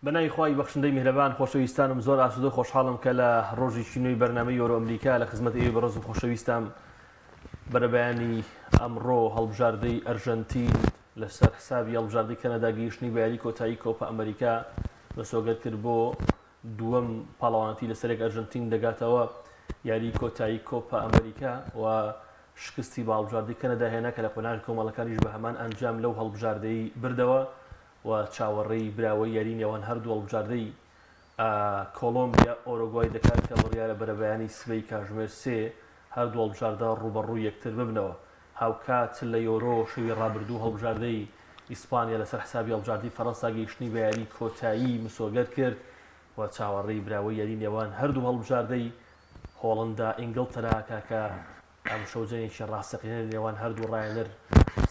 بەناوی خوای بەخشندەی میهرەبان خۆشەویستانم زۆر ئاسوودە خۆشحاڵم کە لە ڕۆژێکی نوێی بەرنامەی یۆرۆ ئەمریکا لە خزمەت ئێوە بەڕێز و خۆشەویستم بەرەبەیانی ئەمڕۆ هەڵبژاردەی ئەرژەنتین لەسەر حسابی هەڵبژاردەی کەنەدا گەیشتنی بە یاری کۆتایی کۆپە ئەمریکا بەسۆگەر کرد بۆ دووەم پاڵەوانەتی لەسەرێک ئەرژەنتین دەگاتەوە یاری کۆتایی کۆپە ئەمریکا و شکستی بە هەڵبژاردەی کەنەدا هێنا کە لە قۆناغی کۆمەڵەکانیش بە هەمان ئەنجام لەو هەڵبژاردەی بردەوە و چاوەڕێی براوەی یاری نێوان هەردوو هەڵبژاردەی کۆلۆمبیا ئۆروگوای دەکات کە بڕیارە بەرەبەیانی سبەی کاتژمێر 3 هەردوو هەڵبژاردە ڕوبەڕووی یەکتر ببنەوە. هاوکات لە یۆرۆ شەوی ڕابردوو هەڵبژاردەی ئیسپانیا لەسەر حسابی هەڵبژاردەی فەڕەنسا گەیشتنی بە یاری کۆتایی مسۆگەر کرد و چاوەڕێی براوەی یاری نێوان هەردوو هەڵبژاردەی هۆڵندا ئینگڵتەرا کاکە ئەم شەوجەنێکی ڕاستەقینە نێوان هەردوو ڕایەنەر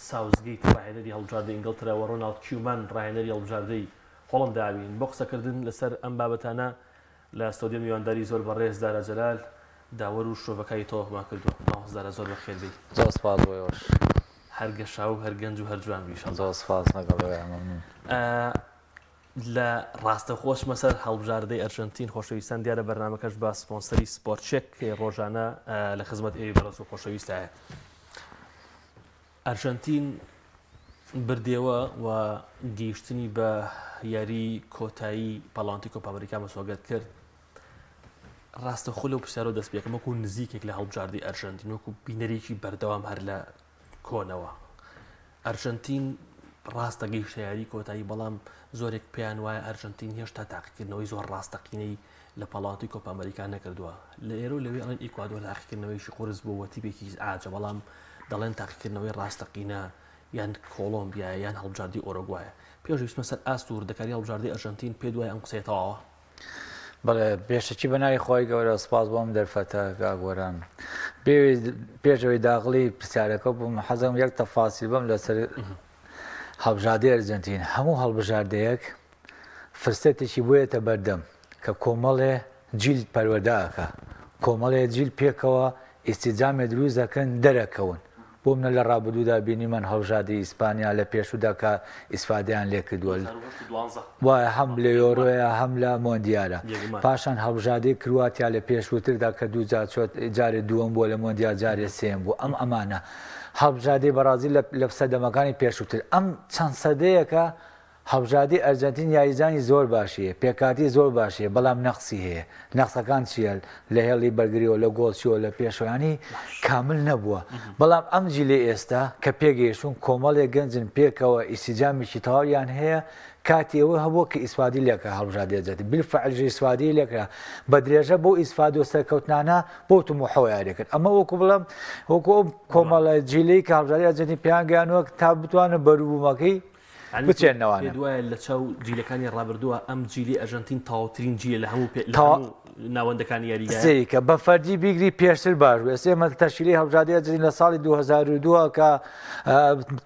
ساوزگەیت ڕاهێنەری هەڵبژاردەی ئینگڵتەرا و ڕۆناڵد کیومان ڕاهێنەری هەڵبژاردەی هۆڵنداوین. بۆ قسەکردن لەسەر ئەم بابەتانە لە ستۆدیۆ میوانداری زۆر بەڕێز دارە جەلال داوەر و شۆڤەکەی تۆڵمان کردووە. ماوەزارە زۆر بەخێر بێت. زۆر سپاس بۆیەوەش. هەرگەشاو و هەرگەنج و هەرجوان بیشە. زۆر سپاس لەگەڵێ مەمنون. لە ڕاستەخۆش مەسەر هەڵبژاردەی ئەرژەنتین خۆشەویستان دیارە بەرنامەکەش بە سپۆنسەری سپۆرتچێک ڕۆژانە لە خزمەت ئێوەی بەڕێز و خۆشەویستایە. ئەرژەنتین بردێەوە و گەیشتنی بە یاری کۆتایی پاڵەوانەتی کۆپە ئەمریکا مسۆگەر کرد. ڕاستەخۆ لەو پرسیارە دەست پێکەم وەکو نزیکێک لە هەڵبژاردەی ئەرژەنتین وەکو بینەرێکی بەردەوام هەر لە کۆنەوە. ئەرژەنتین ڕاستە گەیشتە یاری کۆتایی بەڵام زۆرێک پێیان وایە ئەرژەنتین هێشتا تاقیکردنەوەی زۆر ڕاستەقینەی لە پاڵەوانەتی کۆپە ئەمریکا نەکردووە. لە ئێرە و لەوێ ئەڵێن ئیکوادۆر تاقیکردنەوەیشی قورس بۆ وەتیبێکی ئاجە بەڵام دەڵێن تاقیکردنەوەی ڕاستەقینە یان کۆلۆمبیا یان هەڵبژاردی ئۆروگوایە. پێشویست مەسەر ئاست و وردەکاری هەڵبژاردەی ئەرژەنتین پێ دوای ئەم قسەیەتەواوە. بەڵێ پێشەکی بەناوی خۆی گەورە سپاس بۆم دەرفەتە گاگۆران. پێشەوەی داخلی پرسیارەکە بووم حەزم یەک تەفاسی بم لەسەر هەڵبژاردەی ئەرژەنتین. هەموو هەڵبژاردەیەک فرسەتێکی بۆیەتە بەردەم کە کۆمەڵێ جیل پەروەردەکە کۆمەڵێ جیل پێکەوە ئیسیجامێ دروست دەکەن دەرەکەون. بۆ منە لە ڕابردوودا بینیمان هەڵبژاردەی ئیسپانیا لە پێشوودا کە ئیسفادەیان لێ کردووە وایە هەم لە یۆرۆیە هەم لە مۆندیالە. پاشان هەڵبژاردەی کرواتیا لە پێشووتردا کە دوو جار چۆت جارێ دووەم بووە لە مۆندیال جارێ سێم بوو. ئەم ئەمانە هەڵبژاردەی بەرازیل لە سەدەمەکانی پێشووتر. ئەم چەند سەدەیەکە هەڵبژاردەی ئەرژەنتین یاریزانی زۆر باشیە پێکاتی زۆر باشیە بەڵام نەخسی هەیە. نەخسەکان چیە لە هێڵی بەرگریەوە لە گۆڵچیەوە لە پێشەوەیانی کامل نەبووە. بەڵام ئەم جیلێ ئێستا کە پێگەیشتون کۆمەڵێک گەنجن پێکەوە ئیسیجامیشی تەواویان هەیە کاتی ئەوە هەبوو کە ئیسفادی لێکە هەڵبژاردەی ئەرژەنتین بالفعل ئیسفادی لێکرا بە درێژە بۆ ئیسفادە و سەرکەوتنانە بۆ تموحەوە یاریکرد. ئەمە وەکو بڵم وەکو کۆمەڵە جیلەی کە هەڵبژاردەی ئەرژەنتین پێیان گەیانەوە تا بتوانە بەرووبوومەکەی بچێنەوەوانە. دوایە لە چاو جیلەکانی ڕابردووە ئەم جیلی ئەرژەنتین تاوترین جیلە لە هەموو ناوەندەکانی یاریگای کە بە فەردی بیگری پێشتر باش بوو. ئێمە تەشکیلی هەڵبژاردەی ئەرژەنتین لە ساڵی 2002 کە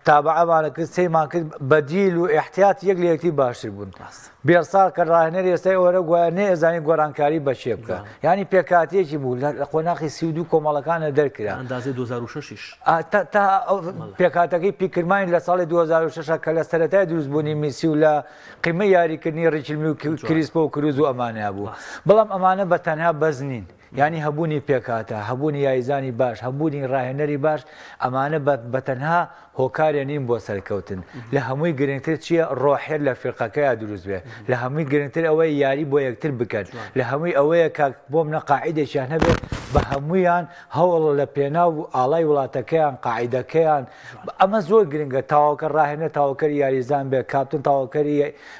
تابعەمانە کرد سێمان کرد بەدیل و احتیاط یەک لە یەکتری باشتر بوون. بێساڵ کە ڕاهێنەری ئێستای ئۆروگوای نەیەزانی گۆڕانکاری بەشێ بکە. ینی پێکاتیەکی بوو لە قۆناغی 32 کۆمەڵەکانە دەرکرا ئەندازەی 2006 تا پێکاتەکەی پیکرمانی لە ساڵی 2006 کە لە سەرەتای دروستبوونی میسی و لە قیمە یاریکردنی ڕیچلمی و کریسپۆ و کروز و ئەمانەیە بوو. بەڵام ئەمانە بە تەنها بەز نین. ینی هەبوونی پێکاتە هەبوونی یاریزانی باش هەبوونی ڕاهێنەری باش ئەمانە بە تەنها هۆکارە نین بۆ سەرکەوتن. لە هەمووی گرنگتر چییە ڕۆحێت لە فیرقەکەیە دروست بێ. لە هەمووی گرنگتر ئەوەی یاری بۆ یەکتر بکەن. لە هەمووی ئەوەیە کە بۆ منە قاعیدێکیان هەبێت بە هەمویان هەوڵ لە پێناو ئاڵای وڵاتەکەیان قاعیدەکەیان ئەمە زۆر گرنگە تاواکە ڕاهێنە تاواکەری یاریزان بێ کاپتن تاواکەری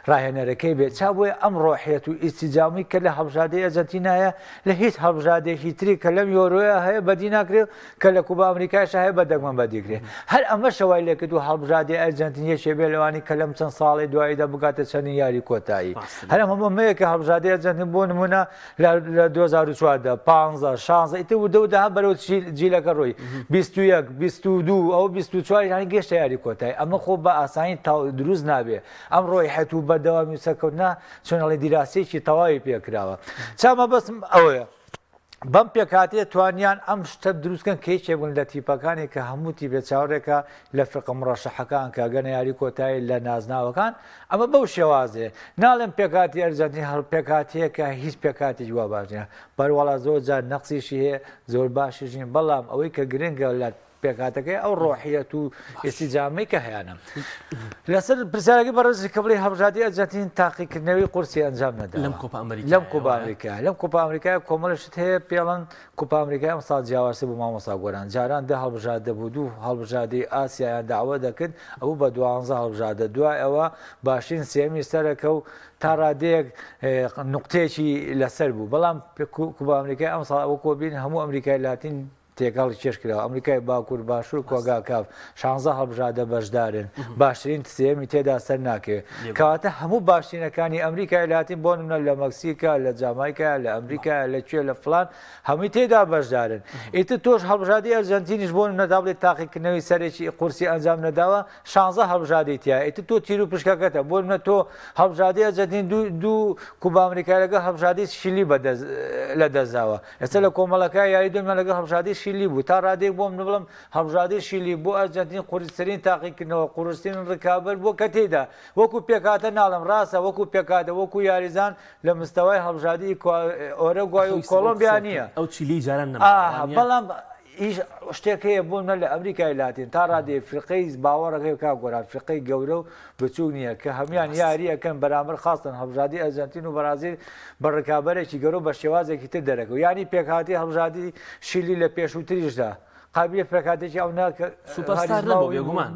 ڕاهێنەرەکەی بێت چا بۆیە ئەم ڕۆحێت و ئیسیجامی کە لە هەڵبژاردەی ئەرژەنتینایە لە هیچ هەڵبژاردێکی تری کە لەم یۆرۆیە هەیە بەدی ناکرێت کە لە کوبا ئەمریکایش هەیە بە دەگمەن بەدیکرێت. هەر ئەمە شەوای لێ کردو هەڵبژاردەی ئەرژەنتین یەکێ بێ لەوانی کە لەم چەند ساڵی دواییدا بگاتە چەندین یاری کۆتایی. هەر ئەمە مەیەکە هەڵبژاردەی ئەرژەنتین بۆ نمونە لە 2004 15 16 ئیتر وردەودا بەرەو جیلەکە ڕۆی 21 22 ئەو 24 ینی گەشتە یاری کۆتایی. ئەمە خۆ بە ئاسانی دروست نابێ. ئەم ڕۆی حەت و بەردەوامی سەرکەوتنە چۆنەڵی دیراسەیەکی تەواوی پێکراوە. چامە بەسم ئەوەیە بەم پێکاتێ توانیان ئەم شتە دروستکەن کەیچێ بوون لە تیپەکانی کە هەمووتی بێ چاوەڕێکە لە فرقە مڕەشەحەکان کە گەنە یاری کۆتایی لە نازناوەکان ئەمە بەو شێوازێ ناڵێن پێکاتی ئەرجەنتین هەڵ پێکاتەیە کە هیچ پێکاتی جووا باش نیە بەروەڵا زۆر جار نەقسیشی هەیە زۆر باشیژین بەڵام ئەوەی کە گرنگە لە پێکاتەکەی ئەو ڕۆحیەت و ئێستیجامی کە هەیەە لەسەر پرسیارەکەی بەڕێزی کە بڵێ هەڵبژاردی ئەرجەنتین تاقیکردنەوەی قورسی ئەنجام نەدا لەم کۆپا ئەمریکا لەم کۆپا ئەمریکا لەم کۆپا ئەمریکای کۆمەڵشت هەیە پێڵەن کۆپا ئەمریکای ئەم ساڵ جیاوازی بوو مامۆستا گۆران جاران دە هەڵبژاردە بوو دوو هەڵبژاردەی ئاسیایان داوا دەکرد ئەوە بە 12 هەڵبژاردە دوای ئەوە باشین سێمی سەرەکە و تا ڕادەیەک نقطەیەکی لەسەر بوو بەڵام کۆپا ئەمریکای ئەم ساڵ ئەوە کۆبین هەموو ئەمریکای لاتین تێکەڵی چێش کراوە ئەمریکای باکوور باشوور کۆگا کاف 16 هەڵبژاردە بەشدارن باشترین سێمی تێدا سەر ناکەوێت کەواتە هەموو باشترینەکانی ئەمریکای لاتین بۆ نمونە لە مەکسیکا لە جامایکا لە ئەمریکا لەکوێ لە فلان هەمووی تێدا بەشدارن ئیتر تۆش هەڵبژاردی ئەرجەنتینیش بۆ نمونە دا بڵێت تاقیکردنەوەی سەرێکی قورسی ئەنجام نەداوە 16 هەڵبژاردەی تایە ئیتر تۆ تیر و پشکەکەتە بۆ نمونە تۆ هەڵبژاردی ئەرجەنتین دوو کوبا ئەمریکای لەگەڵ هەڵبژاردی شیلی لە دەستداوە ئێستا لە کۆمەڵەکە یاری دەمە لەگەڵ هەڵبژاردی شیلی بوو تا ڕادێک بۆم بڵم هەڵبژاردی شیلی بۆ ئەرجەنتین قورستترین تاقیکردنەوە قورستترین ڕکابەر بۆ کە تێدا وەکو پێکاتە ناڵم ڕاستە وەکو پێکاتە وەکو یاریزان لە مستەوای هەڵبژاردی ئۆرەگوای و کۆلۆمبیا نییە ئەو چیلی جاران بەڵام هیچ شتێک هەیە بوون لە ئەمریکای لاتین تا ڕادێ فرقەی باوەڕەکەی کا گۆران فرقەی گەورە و بچوو نییە کە هەمان یاریەکەن بەرامبەر خاستن هەڵبژاردی ئەرجەنتین و بەرازیل بە ڕکابەرێکی گەورە بە شێوازێکی تر دەرەکەوت ینی پێکاتی هەڵبژاردی شیلی لە پێشووتریشدا قابلیە پێکاتێکی ئەو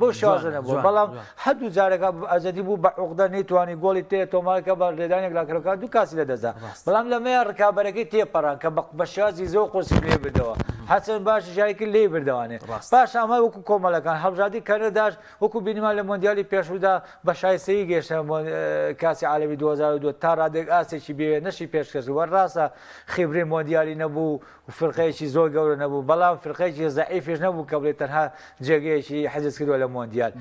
بۆ شازە نەبوو بەڵام هەردوو جارێکە ئەزەدی بوو بە عقدە نەیتوانی گۆڵی تێ تۆمارکە بە ڕێدانێک لاکرەکان دوو کاسی لە دەزا بەڵام لەمەیە ڕکابەرەکەی تێپەڕان کە بە شازی زۆر قورسی لێ بردەوە حەسەن باش ژایکرد لێ بردەوانێ باش ئەمە وەکو کۆمەڵەکان هەڵبژاردی کەنەداش وەکو بینیمان لە مۆندیالی پێشودا بە شایستەیی گەیشتە کاسی عالەمی 2002 تا ڕادێک ئاسێکی بێ نەشی پێشکەش وەڕاستە خێبرەی مۆندیالی نەبوو و فرقەیەکی زۆر گەورە نەبوو بەڵام فرقەیەکی زەعیفش نەبوو کە بڵێت تەنها جێگەیەکی حەجز کردووە لە مۆندیال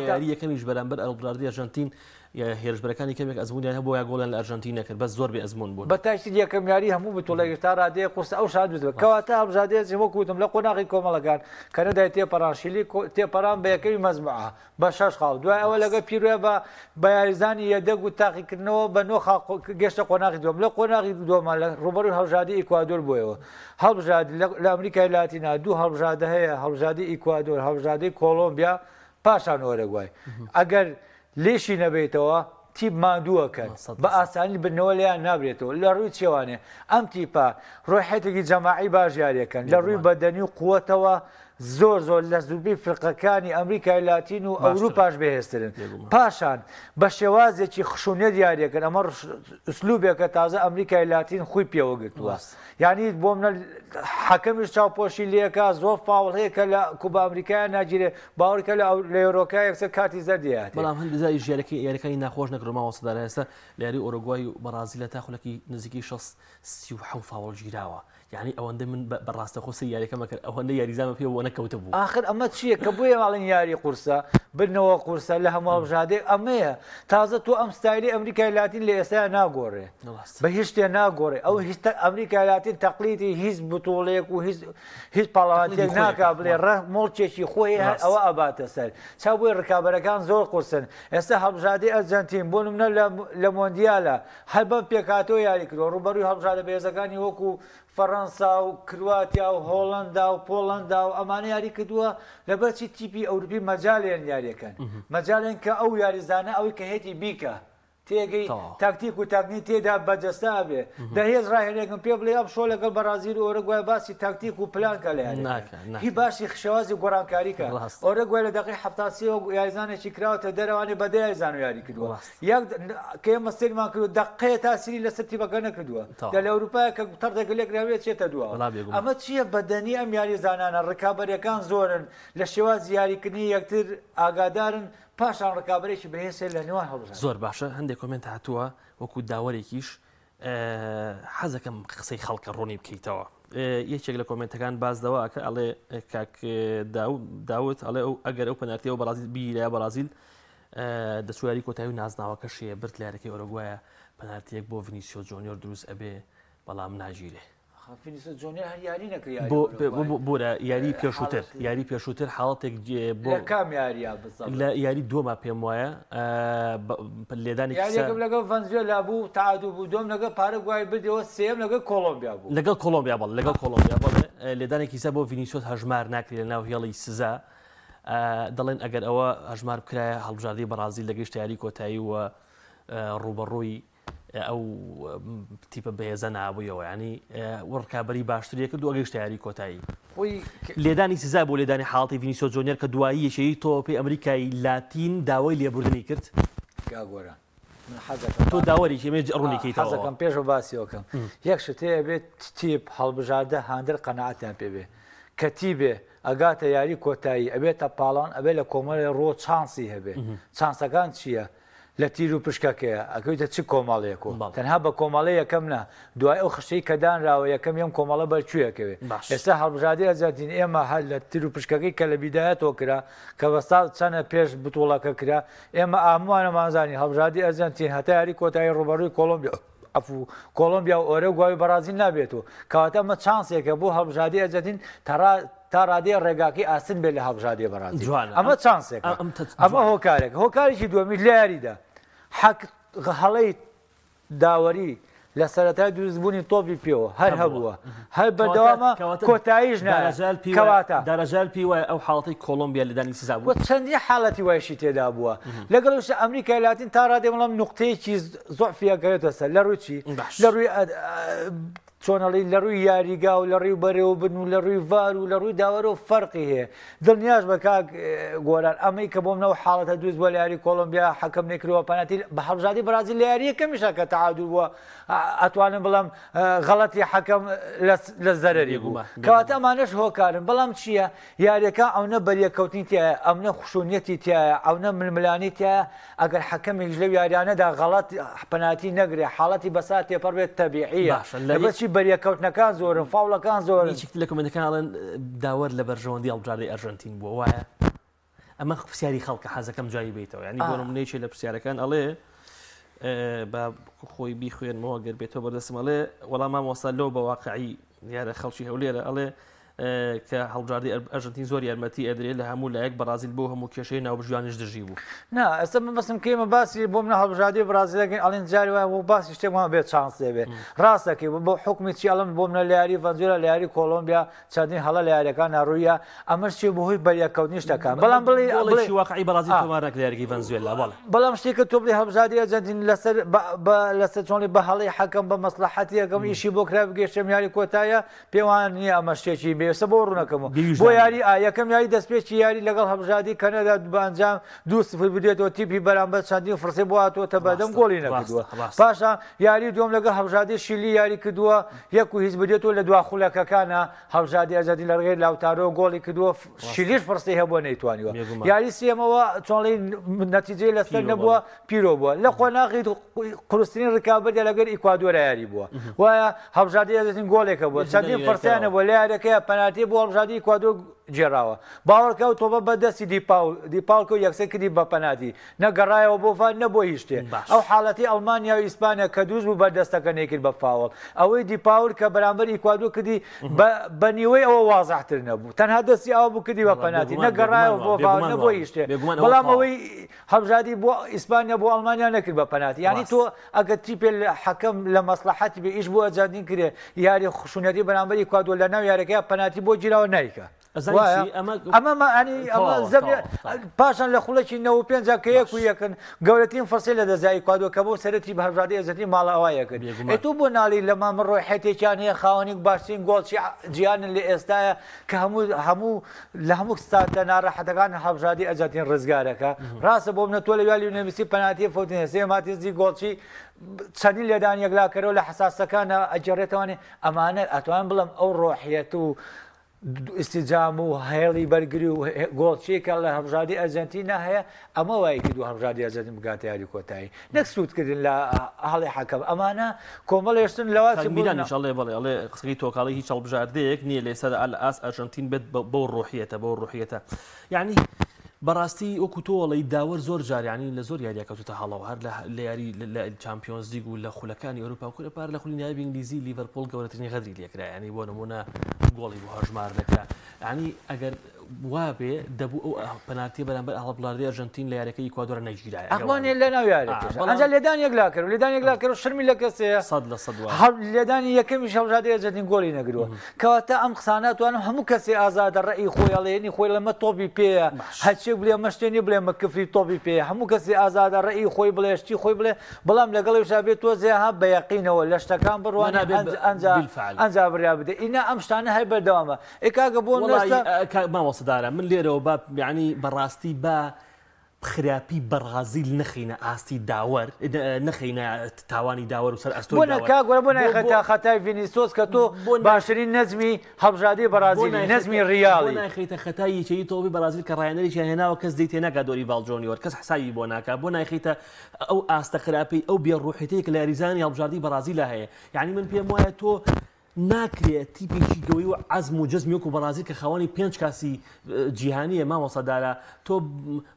یاری یەکەمیش بەرامبەر هەڵبژاردی ئەرجەنتین هێرشبەرەکانی کەمێک ئەزمونیان هەبوو یا گۆڵیان لە ئەرجەنتین نەکرد بەس زۆر بێ ئەزمون بوون بەتاشتی یەکەم یاری هەموو بتوڵێک تا ڕادەیە قورس ئەو شاد بێت کەواتە هەڵبژاردی وەکوتم لە قۆناغی کۆمەڵەکان کەنەدای تێپەڕان شیلی تێپەڕان بە یەکەمی مەزموعە بە 6 خاڵ دوای ئەوە لەگە پیرۆە بە یاریزانی یەدەگ و تاقیکردنەوە بە 9 گەشتە قۆناغی دووەم لە قۆناغی دووەمان لە ڕوبەرووی هەڵبژاردی ئیکوادۆر بوویەوە هەڵبژاردی لە ئەمریکای لاتینا دوو هەڵبژاردە هەیە هەڵبژاردی ئیکوادۆر هەڵبژاردی کۆلۆمبیا پاشان ئۆرەگوای ئەگەر لێشی نەبێتەوە تیپ مادووەکەن بە ئاسانی بنەوە لیان نابرێتەوە لە ڕووی چێوانێ ئەم تیپە ڕۆحەتێکی جەماعی باژیارەکەن لە ڕووی بەدەنی و قووەتەوە زۆر لە زوبی فرقەکانی ئەمریکای لاتین و ئەوروپاش بەهێزترن پاشان بە شێوازێکی خشونە دیارەکەن ئەمە ئوسلوبێکە تازە ئەمریکای لاتین خۆی پێوە گرتووە یعنی بۆ منە حەکەمیش چاوپۆشی لێکە زۆر فاوڵ هەیە کە لە کوبا ئەمریکایان ناگیرێ باوەڕکە لە ئێوروپای یەکسەر کاتی زەردیات بەڵام هەندێک ژیارەکەی یاریەکانی ناخۆش نەکرۆماوە سەدار هێستا لە یاری ئۆرۆگوای و بەرازیل تا خولەکی نزیکی 37 فاوڵ گیراوە یعنی ئەوەندە من بەڕاستەخۆسی یاریەکەمە کرد ئەوەندە یاریزانمە پێ بۆ نەکەوتە بوو آخر ئەمە چییە کە بۆیە ماڵین یاری قورسە بنەوە قورسە لە هەموو هەڵبژاردێک ئەمەیە تازە تۆ ئەم ستایلی ئەمریکای لاتین لە ئێستا ناگۆڕێ بە هیچ شتێ ناگۆڕێ ئەو ئەمریکای لاتین تەقلیدی هیچ بتوڵێک و هیچ پاڵەوانتێک ناکا بڵێ ڕە مڵچێکی خۆی ئەوە ئەباتە سەر چاو بۆی ڕکابەرەکان زۆر قورسن ئێستا هەڵبژاردی ئەرجەنتین بۆ نمونە لە مۆندیالە هەر بەم پێکاتەوە یاری کردەوە ڕوبەرووی هەڵبژاردە بەهێزەکانی وەکو فەڕەنسا و کرواتیا و هۆڵندا و پۆڵندا و ئەمانە یاری کردووە لەبەرچی تیپی ئەوروپی مەجاڵیان یاریەکەن مەجاڵێن کە ئەو یاریزانە ئەوەی کە هێتی بیکە تێگەی تاکتیک و تاکنی تێدا بەجەستا بێ دەهێز ڕاهێنێکم پێ بڵێ ئەم شۆ لەگەڵ بەرازیل و ئۆرەگوای باسی تاکتیک و پلانکە لە هی باشی شێوازی گۆڕانکاریکە ئۆرەگوای لە دقی هەفتاسی و یاریزانێکی کراوەتە دەرەوانێ بەدە یاریزان و یاری کردووە یەک کە ئێمە سەیرمان کردو دقەیە تاسیری لەسەر تیپەکە نەکردووە دە لە ئەوروپای کە تەردێک لێکراوێت چێتە دووە ئەمە چییە بەدەنی ئەم یاریزانانە ڕکابەرەکان زۆرن لە شێواز یاریکردنی یەکتر ئاگادارن پاشان ڕکابەرێکی بەهێزێ لە نێوان هەڵبژاردن زۆر باشە هەندێک کۆمنت هاتووە وەکو داوەرێکیش حەزەکەم قسەی خەڵکە ڕوونی بکەیتەوە یەکێک لە کۆمنتەکان بازدەوە کە ئەڵێ کاک داوت ئەڵێ ئەگەر ئەو پەنارتیەوە بەرازیل بیرە بەرازیل دەچواری کۆتایی و نازناوەکەشیە برد لارەکەی ئۆرۆگوایە پەنارتیەک بۆ ڤینیسیۆس جۆنیۆر دروست ئەبێ بەڵام ناگیرێ فینیسیۆس جۆنیەر هەر یاری نەکرد بۆرە یاری پێشووتر یاری پێشووتر حاڵەتێک بۆ کام یاریە لە یاری دۆما پێم وایە لێدانی یاریەکەم لەگەڵ ڤەنزوێلا بوو تعادل بوو دۆم لەگەڵ پاراگوای بردەوە سێم لەگەڵ کۆلۆمبیا بوو لەگەڵ کۆلۆمبیا بڵ لەگەڵ کۆلۆمبیا بڵێ لێدانێکی سا بۆ ڤینیسیۆس هەژمار ناکرێت لە ناو هێڵی سزا دەڵێن ئەگەر ئەوە هەژمار بکرایە هەڵبژاردی بەرازیل لە گەشت یاری کۆتایی وە ڕوبەڕووی ئەو تیپە بەهێزە نابوویەوە ینی وەڕکابەری باشتریە کرد و گەشتە یاری کۆتایی لێدانی سزا بۆ لێدانی حاڵەتی ڤینیسیۆس جۆنیەر کە دوایی یەکێی تۆپی ئەمریکای لاتین داوای لێبوردنی کرد گاگۆران تۆ داوەری ئێمە ڕوونیکەیتەوە حەزەکەم پێشەوە باسیەوەکەم یەک شت هەیە بێت تیپ هەڵبژاردە هاندر قەنەعەتیان پێ بێ کە تیبێ ئەگاتە یاری کۆتایی ئەبێتە پاڵان ئەبێ لە کۆمەڵی ڕۆ چانسی هەبێ چانسەکان چییە؟ لە تیر و پشکەکەیە ئەکەویتە چ کۆمەڵەیەک و تەنها بە کۆمەڵەی یەکەم نە دوای ئەو خشەی کە دانراوە یەکەم یم کۆمەڵە بەرچوویەکەوێ ئێستا هەڵبژاردی ئەزاتین ئێمە هەر لە تیر و پشکەکەی کە لە بیدایەتەوە کرا کە بەستا چەنە پێش بتوڵەکە کرا ئێمە ئاموانەمانزانی هەڵبژاردی ئەرجەنتین هەتا یاری کۆتایی ڕوبەڕووی کۆلۆمبیا کۆلۆمبیا و ئۆرۆگوای بەرازیل نابێتەوە کەواتە ئەمە چانسێکە بۆ هەڵبژاردی ئەرجەنتین تا ڕادێ ڕێگاکەی ئاسن بێت لە هەڵبژاردی بەرازیل ئەمە چانسێکە ئەمە هۆکارێک هۆکارێکی دووەمی لە یاریدا هەڵەی داوەری لە سەرەتای دروستبوونی تۆپی پێوە هەر هەبووە هەر بەردەوامە کۆتاییش نکەواتە دارەژال پێی وایە ئەو حاڵەتی کۆلۆمبیا لەدانی سزا بوو چەندی حاڵەتی وایشی تێدا بووە لەگەڵش ئەمریکای لاتین تا ڕادێ بەڵام نوقتەیەکی زۆفیەکەوێتە سەر لە ڕووی لە ڕووی چۆنەڵی لە ڕووی یاریگا و لە ڕووی بەرەوە بن و لە ڕووی ڤار و لە ڕووی داوەرەوە فەرقی هەیە دڵنیاش بە کاک گۆران ئەمەی کە بۆم نەوە حاڵەتە دروست بۆ لە یاری کۆلۆمبیا حەکەم نەکردەوە پەنالتی بە هەڵبژاردی بەرازیل لە یاریەکەمیشە کە تعادل بووە ئەتوانن بەڵام غەڵەتی حەکەم لە زەرەری بوو کەواتە ئەمانەش هۆکارن بەڵام چییە یاریەکە ئەوە بەریەکەوتنی تایە ئەمنە خوشونیەتی تایە ئەوە ململانی تایە ئەگەر حەکەمێک لەو یاریانەدا غەڵەت پەنالتی نەگرێ حاڵەتی بەسا تێپەڕ بێت تەبیعیە لەبەرچی بەریەکەوتنەکان زۆرن فاوڵەکان زۆرن لە کۆمنتەکانڵێن داوەر لە بەرژەوەندی هەڵبژاردی ئەرژەنتین بووە وایە ئەمە پرسیاری خەڵکە حەزەکەم جایی بیتەوە ینی بۆ نمونەیەکی لە پرسیارەکان ئەڵێ بە خۆی بیخوێنمەوە گەر بێتەوە بەردەستم ئەڵێ وەڵامان وەستا لەو بە واقعی دیارە خەڵکی هەولێرە ئەڵێ کە هەڵبژاردی ئەرژەنتین زۆر یارمەتی ئەدرێت لە هەموو لایەک بەرازیل بۆ هەموو کێشەی ناوبژیانش دژی بوو نا ئەستا من بەسم کەمە باسی بۆ منە هەڵبژاردی بەرازیلەکەین ئەڵێن جاری وایە بۆ باسی شتێکمان بێت چانس دەبێت ڕاستەکەی بۆ حکمی چی ئەڵم بۆ منە لە یاری ڤەنزوێلا لە یاری کۆلۆمبیا چەندین هەڵە لە یاریەکان ناڕوویە ئەمەش چێ بەهۆی بەریەکەوتنی شتەکان بەڵام بڵێ واقعی بەرازیل تۆمارەك لە یاریەکەی ڤەنزوێلا بەڵام شتێکە تۆ بڵێ هەڵبژاردی ئەرجەنتین لەسەر چۆنی بە هەڵەی حەکەم بە مەسلحەتی یەکەم ئیشی بۆ کرا بگەشتم یاری کۆتایە پێوان نییە ئەمە شتێکی بێسە بۆ ڕوونەکەم بۆ یاری یەکەم یاری دەستپێکی یاری لەگەڵ هەڵبژاردی کەنەدا بەنجام 2-0 بدێتەوە تیپی بەرامبەر چەندین فرسێ بۆ هاتووەتە بەدەم گۆڵی نەکردووە پاشا یاری دوم لەگەڵ هەڵبژاردی شیلی یاری کردووە یەک و هیچ بدێتەوە لە دوا خولەکەکانە هەڵبژاردی ئەرجەنتین لە ڕێگەی لاوتارۆ گۆڵی کردووە شیلیش فرسەی هەبووە نەیتوانیوە یاری سێمەوە چۆنڵی نەتیجەی لەسەر نەبووە پیرۆ بووە لە قۆناغی قورستترین ڕکابەتە لەگەر ئیکوادۆرە یاری بووە وایە هەڵبژاردی ئەرجەنتین گۆڵێکە بووە چەندین فرسیانە بۆ لە یاریەکەیە پەنالتی بۆ هەڵبژاردی ئیکوادۆر جێراوە باوەڕکە و تۆبە بەدەستی دیپاڵکە و یەکسەر کردی بە پەنالتی نەگەڕایەوە بۆ فان نەبووە هیچ شتێ ئەو حاڵەتی ئەڵمانیا و ئیسپانیا کە دووست بوو بەردەستەکە نەیکرد بە فاوڵ ئەوەی دیپاور کە بەرامبەر ئیکوادۆر کردی بە نیوەی ئەوە وازەحتر نەبوو تەنها دەستی ئەوە بوو کردی بە پەنالتی نەگەڕایەوە بۆ فاوڵ نەبووە هیچ شتێ بەڵام ئەوەی هەڵبژاردی بۆ ئیسپانیا بۆ ئەڵمانیا نەکرد بە پەنالتی یعنی تۆ ئەگەر تیپێ حەکەم لە مەسلحەتی بێ ئیش بۆ ئەرجەنتین کرێ یاری خشونەتی بەرامبەر ئیکوادۆر لە ناو یاریەکەی پەنالتی بۆ گیراوە نایکە پاشان لە خوڵێکی 95 کە یەک و یەکن گەورەترین فەرسەی لە دەزای ئیکوادۆر کە بۆ سەرەتی بە هەڵبژاردی ئەرجەنتین ماڵە ئەوایە کرد تۆ بۆ ناڵی لە مامەڕۆی حێتێکیان هەیە خاوەنی باشترین گۆڵچی جیهانن لە ئێستاە کە لە هەموو ستاتە ناڕەحەتەکان هەڵبژاردی ئەرجەنتین ڕزگارەکە ڕاستە بۆ منە تۆ لە ویالی نوێنویسی پەنالتی فەوتین هەسێ ماتیزی گۆڵچی چەندین لێدان یەکلاکەرەوە لە حساسەکانە ئەجێڕێتەوەنێ ئەمانە ئەتوان بڵم ئەو ڕۆحیەت و ئیسیجام و هێڵی بەرگری و گۆڵچێکە لە هەڵبژاردی ئەرجەنتینە هەیە ئەمە وای کردو هەڵبژاردی ئەرجەنتین بگاتە یاری کۆتایی نەک سوودکردن لە هەڵی حەکەم ئەمانە کۆمەڵێشتن لەوە میرانیشڵێ بڵێ قسەی تۆکاڵی هیچ هەڵبژاردەیەک نییە لێسەر ئەس ئەرژەنتین بێت بەو ڕۆحیەتە یعنی بەڕاستی وەکو تۆڵی داوەر زۆر جاریانی لە زۆر یاریەکەوتە هەڵەوە هەر لە یاری لە چامپیۆنز لیگ و لە خولەکانی ئەوروپا و پار لە خولی نایب ئینگلیزی لیڤەرپۆل گەورەترین غەدری لێکرا ینی بۆ نمونە گۆڵی بۆ هەژمار دەکرا ینی ئەگەر وابێ دەبوو ئەو پەنالتی بەرامبەر ئەڵبڵاردی ئەرژەنتین لە یاریەکەی ئیکوادۆر نەگیرایە ئەخوانی لە ناو یاریەکەش ئەنجا لێدان یەکلا کرد لێدان یەکلا کرد و شرمی لە کەسەیە 100% لێدانی یەکەمیش هەڵبژاردی ئەرژەنتین گۆڵی نەگرەوە کەواتە ئەم قسانە توانم هەموو کەسێ ئازادە ڕێی خۆی ئەڵێنی خۆی لەمە تۆپی پێیە هەرچێک بڵێ مەشتێنی بڵێ مە کفری تۆپی پێ هەموو کەسی ئازادە ڕێی خۆی بڵێ شتی خۆی بڵێ بەڵام لەگەڵیشا بێت تۆزێ ها بە یەقینەوە لە شتەکان بڕوانە ئەنجا بڕیا بدە ئینە ئەم شتانە هەر بەردەوامە ئێکاگە بۆ مامۆسەدارە من لێرەوە با ینی بەڕاستی بە خراپی بەرازیل نەخینە ئاستی داوەر نەخینە تاوانی داوەر و سەر ئەستۆ بۆ نەکگوەرە بۆ نایخێتە خەتای ڤینیسۆس کە تۆ باشترین نەزمی هەڵبژاردی بەرازیلی نەزمی ڕیاڵی نایخیتە خەتای یەکەی تۆبی بەرازیل کە ڕایەنەریشیان هێناوە کەس دەی تێناکات دۆری ڤالجۆنیۆر کەس حسابی بۆ ناکات بۆ نایخیتە ئەو ئاستە خراپی ئەو بێڕوحێتەیە کە لە یاریزانی هەڵبژاردی بەرازیلە هەیە یعنی من پێم وایە تۆ ناکرێت تیپێکی گەوەی و عەزم و جەزمی وەکو بەرازیل کە خاوەنی 5 کاسی جیهانیە مامۆسەدارە تۆ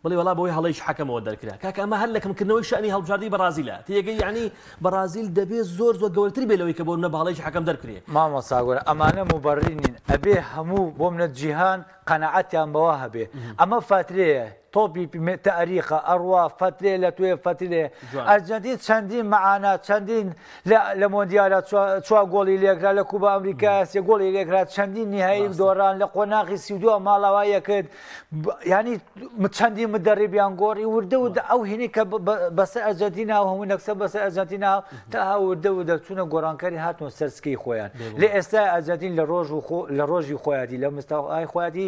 بڵێ وەڵا بەوەی هەڵەیش حەکەمەوە دەرکرا کاکە ئەمە هەر لەکەمکردنەوەی شانی هەڵبژاردی بەرازیلە تێگەی یعنی بەرازیل دەبێت زۆر گەورەتر بێت لەوەی کە بۆ منە بە هەڵەیش حەکەم دەرکرێت مامۆستا گوەرە ئەمانە موبەڕینین ئەبێ هەموو بۆ منە جیهان قەنەعەتیان بەوە هەبێ ئەمە فترەیە تۆپی تاریخە ئەڕوا فترێ لە توێ فترێ ئەرجەنتین چەندین مەعانات چەندین لە مۆندیالە چوا گۆڵی لێکرا لە کوبا ئەمریکا سێ گۆڵی لێکرا چەندین نهایی دۆڕان لە قۆناغی 32 ماڵاوایە کرد ینی چەندین مدەڕیبیان گۆڕی وردە و ئەو هینی کە بەسەر ئەرجەنتینا و هەموو نەکسە بەسەر ئەرجەنتینا تا وردە و دەچوونە گۆڕانکاری هاتنەوە سەرسکەی خۆیان لێ ئێستا ئەرجەنتین لە ڕۆژی خۆیاتی لە مستەوای خۆیاتی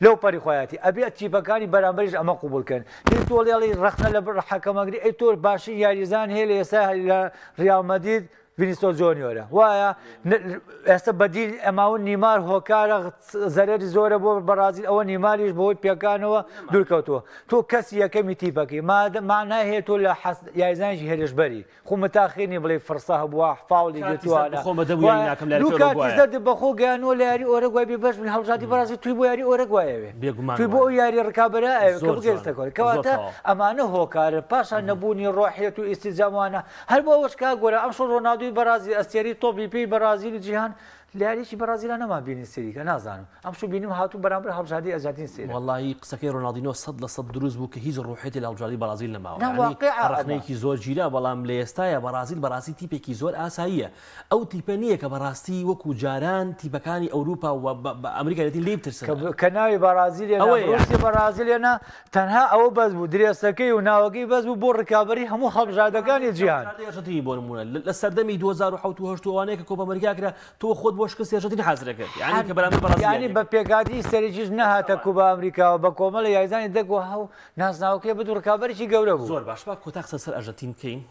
لەو پەری خۆیاتی ئەبێ تیپەکانی بەرامبەریش ئەمە قوبولکەن تۆڵێڵی ڕخنە لە حەکەمەگری ئەی تۆر باشی یاریزان هەیە لە ئێستا لە ریال مەدرید ڤینیسیۆس جۆنیۆرە وایە ئێستا بەدیل ئەماون نیمار هۆکارە زەرەری زۆرە بۆ بەرازیل ئەوە نیماریش بەهۆی پێکانەوە دوورکەوتووە تۆ کەسی یەکەمی تیپەکەی مانای هەیە تۆ لە یاریزانیشی هێرشبەری خۆ متاخێنی بڵێ فرسە هەبووە فاوڵی گرتووانە لوکاتیزە بەخۆ گەیانەوە لە یاری ئۆرەگوای بێ بەش هەڵبژاردی بەرازیل توی بۆ یاری ئۆرەگوایەوێ توی بۆ ئەو یاری ڕکابەرە کە بگەێستەکەوە کەواتە ئەمانە هۆکارە پاشان نەبوونی ڕۆحیەت و ئیسیجاموانە هەر بۆ ئەوەش کا گۆرە ئەم شۆ ڕۆناڵدۆ بەرازیل ئەستێری تۆپی پێی بەرازیل و جیهان لیاریی بەرازیلە نەما بینی سریکە نازانم ئەم شو بینیم هاتوو بەرامبەر هەڵبژاردی ئەرجەنتین سێ وەڵی قسەکەی ڕۆناڵدینۆ 100% دروست بوو کە هیچ ڕوحێتی لە هەڵبژاردی بەرازیل نەماوە ڕخنەیەکی زۆر گیرا بەڵام لە ئێستاە بەرازیل تیپێکی زۆر ئاساییە ئەو تیپە نییە کە بەڕاستی وەکو جاران تیپەکانی ئەوروپا و ئەمریکا دەتین لێ بترسن کە ناوی بەرازیلێ بەرازیلێنە تەنها ئەوە بەس بوو درێسەکەی و ناوەکەی بەس بوو بۆ ڕکابەری هەموو هەڵبژاردەکانی جیهان بۆ نمونە لە سەردەمی 2007 وانەیە کە کۆپا ئەمریکا کرا تۆ خۆت بۆ شکست ئەرجەنتین حاضر ینی بە پێکاتی سەرجیش نەهاتە کوبا ئەمریکاوە بە کۆمەڵە یاریزانی دەگوە هەو نازناوەکەی بە دوورکابەرێکی گەورە بوو زۆر باش کۆتا قسە سەر ئەرجەنتین بکەین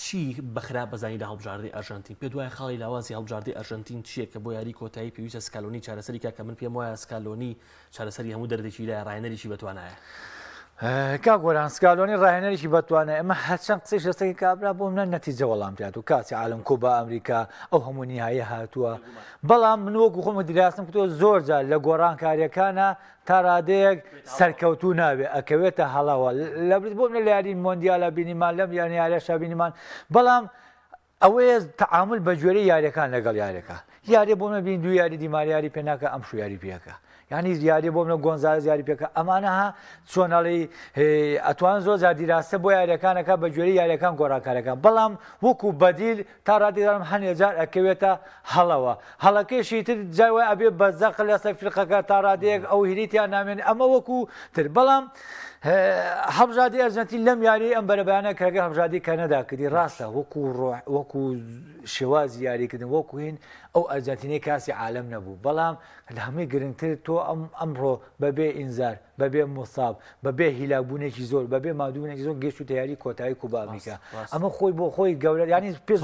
چی بەخرا بەزانی لە هەڵبژاردی ئەرجەنتین پێ دوای خاڵی لاوازی هەڵبژاردی ئەرجەنتین چییە کە بۆ یاری کۆتایی پێویستە سکالۆنی چارەسەری کە من پێم وایە سکالۆنی چارەسەری هەموو دەردێکی لای ڕایەنەریشی بەتوانایە کاگۆران سکالۆنی ڕاهێنەرێکی بەتوانێت ئەمە هەرچەند قسەی شەستەکەی کابرا بۆ منە نەتیجە وەڵامدات و کاتی عالم کوبا ئەمریکا ئەو هەموو نیهایە هاتووە بەڵام من وەکو خۆمە دیراستم کە تۆ زۆر جار لە گۆڕانکاریەکانە تا ڕادەیەک سەرکەوتوو نابێ ئەکەوێتە هەڵەوە لە بۆ منە لە یاری مۆندیالە بینیمان لەم یاریشا بینیمان بەڵام ئەوەیە تەعامل بە گوێرەی یاریەکان لەگەڵ یاریەکە یاری بۆ منە بین دوو یاری دیماریاری پێ ناکە ئەم شو یاری پێەکە یعنی یاری بۆ منە گۆنزالێز یاری پێکە ئەمانەها چۆنەڵی ئەتوان زۆر جار دیراستە بۆ یاریەکانەکە بە گوێرەی یاریەکان گۆڕانکاریەکان بەڵام وەکو بەدیل تا ڕادێدارم هەندێک جار ئەکەوێتە هەڵەوە هەڵەکەیشی تر جای وای ئەبێ بەزەق لەسەر فریقەکە تا ڕادەیەک ئەو هیریتیان نامێنێت ئەمە وەکو تر بەڵام هەڵبژاردی ئەرجەنتین لەم یاری ئەم بەرەبەیانە کەرەگە هەڵبژاردی کەنەدا کردی ڕاستە وەکو شێوازی یاریکردن وەکو هین ئەو ئەرجەنتینەی کاسی عالەم نەبوو بەڵام لە هەمووی گرنگتر تۆ ئەمڕۆ بەبێ ئینزار بەبێ مۆساب بەبێ هیلابوونێکی زۆر بەبێ مادوونێکی زۆر گەشت و تیاری کۆتایی کوبا ئەمریکا ئەمە خۆی بۆ خۆی گەورە ینی پێ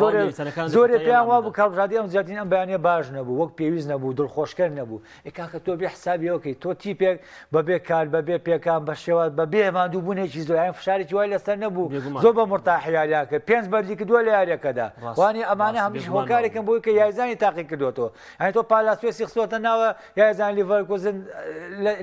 زۆرێ پێیان وا بوو هەڵبژاردی ئەرجەنتین ئەم بەیانە باش نەبوو وەک پێویست نەبوو دڵخۆشکەر نەبوو ئێکاکە تۆ بێ حسابیەوەکەی تۆ تیپێک بەبێ کار بەبێ پێکان بە شێوات بەبێ مادووبوونێکی زۆر یان فشارێکی وای لەسەر نەبوو زۆر بە مرتاحی یاریان کرد 5 بەردی کردووە لە یاریەکەدا وانی ئەمانە هەمیش هۆکارێکن بۆی کە یاریزانی تاقی کردوێتەوە یعنی تۆ پالاسوێسی خستووەتە ناوە یاریزانی لیڤەرکوزن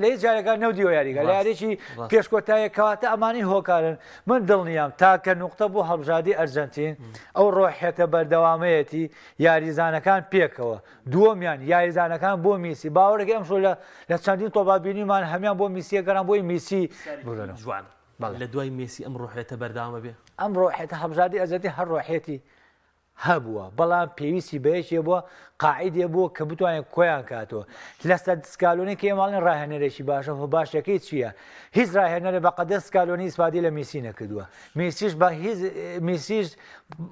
لە هیچ جارێکان نەودیوە یاریگە لە یاریی پێشکۆتایە کەواتە ئەمانی هۆکارن من دڵنیام تاکە نوقتە بۆ هەڵبژاردی ئەرجەنتین ئەو ڕۆحێتە بەردەوامەتی یاریزانەکان پێکەوە دووەمیان یاریزانەکان بۆ میسی باوەڕێکی ئەمشۆ لە چەندین تۆبابینیمان هەمان بۆ میسیە گەڕان بۆی میسی جوان لە دوای مێسی ئەم ڕۆحێتە بەردامە بێ ئەم ڕۆحێتە هەڵبژاردی ئەرجەنتین هەر ڕۆحێتی هەبووە بەڵام پێویستی بەیەکێ بووە قاعیدێ بوو کە بتوانێت کۆیان کاتەوە لەسەر سکالۆنی کە ئێماڵێن ڕاهێنەرێکی باشە و باشەکەی چییە هیچ ڕاهێنەرە بەقەدە سکالۆنی ئیسپادی لە میسی نەکردووە میسیش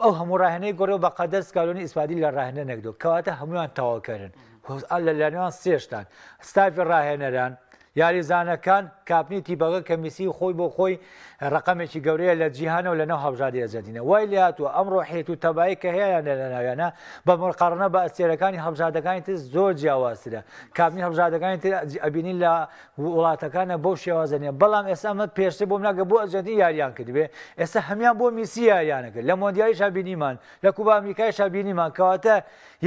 ئەو هەموو ڕاهێنەی گۆڕێ و بەقەدە سکالۆنی ئیسپادی لە ڕاهێنە نەکردو کەواتە هەمویان تەواوکەرن لە لەنێوان سێشتان ستافی ڕاهێنەران یاریزانەکان کاپنی تیپەکە کە میسی خۆی بۆ خۆی ڕقمێکی گەورەیە لە جیهانەوە لەناو هەڵبژاردی ئەرجەنتینە وای لێ هاتووە ئەم ڕۆحێت و تەبایی کە هەیەیان لە ناویانە بە مقارنە بە ئەستێرەکانی هەڵبژاردەکانی تر زۆر جیاوازترە کاپنی هەڵبژاردەکانی تر ئەبینین لە وڵاتەکانە بەو شێوازەنیە بەڵام ئێستا ئەمە پێشتر بۆم ناگە بۆ ئەرجەنتین یاریان کردبێ ئێستا هەمان بۆ میسی یاریانە کرد لە مۆندیالیش بینیمان لە کوبا ئەمریکایش بینیمان کەواتە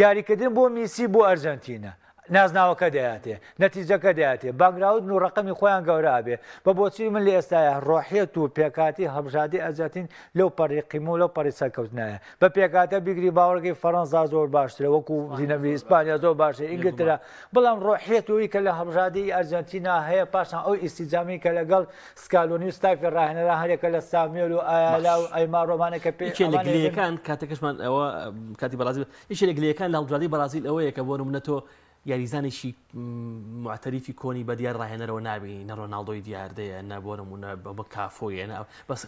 یاریکردن بۆ میسی بۆ ئەرجەنتینە نازناوەکە دەیاتێ نەتیجەکە دەیاتێ بانگراود و ڕقمی خۆیان گەورە بێ بە بۆچی من لە ئێستاە ڕۆحێت و پێکاتی هەڵبژاردی ئەرجەنتین لەو پەڕێقیم و لەو پەڕی سەرکەوتنایە بە پێکاتە بیگری باوەڕگەی فەڕەنسا زۆر باشترە وەکو زینەبی ئیسپانیا زۆر باشە ئینگلترا بەڵام ڕۆحێتەوەی کە لە هەڵبژاردی ئەرجەنتینا هەیە پاشان ئەو ئیسیجامی کە لەگەڵ سکالۆنی و ستافی ڕاهێنەرا هەرێکە لە سامیێل و ئایالا و ئەیما ڕۆمانێکە پێگلەکان کاتێکشمان ئەوە کاتی بەرازیل هیچ لە گلەکان لە هەڵبژاردی بەرازیل ئەوەیە کە بۆ نمونەتۆ یاریزانێکی معتەریفی کۆنی بە دیار ڕاهێنەرەوە نابینی نە ڕۆناڵدۆی دیاردەیە نە بۆ نمونە بە کافۆیە بەس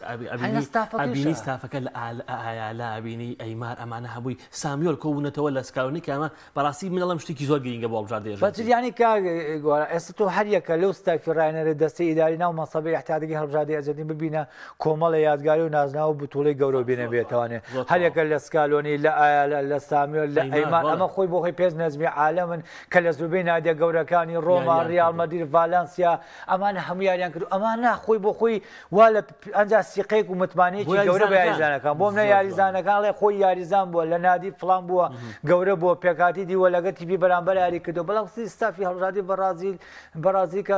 ئەبینی ستافەکە لە ئایالا ئەبینی ئەیمار ئەمانە هەبووی سامیۆل کۆبوونەتەوە لە سکاڵنی کامە بەڕاستی منەڵم شتێکی زۆر گرینگە بۆ هەڵبژاردی بەجریانی کاگۆرە ئێستا تۆ هەریەکە لەو ستافی ڕاهێنەرە دەستەی ئیداری ناو مەسەبەی احتیاطی هەڵبژاردی ئەرجەنتین ببینە کۆمەڵە یادگاری و نازناو و بتوڵەی گەورە بینە بێتوانێت هەریەکە لە سکالۆنی لە ئایالا لە سامیۆل لە ئەیمان ئەمە خۆی بۆ خۆی پێش نەزمی عالەمن کە لە زوبەی نادیە گەورەکانی ڕۆما ریال مەدرید ڤالەنسیا ئەمانە هەموو یاریان کرد ئەمانە خۆی بۆ خۆی وا لە ئەنجا سیقەیەک و متمانەیەکی گەورە بە یاریزانەکان بۆم نە یاریزانەکان لێ خۆی یاریزان بووە لە نادی فڵان بووە گەورە بووە پێکاتی دیوە لەگە تیپی بەرامبەر یاری کردو بەڵام ستافی هەڵبژاردی بەرازیل کە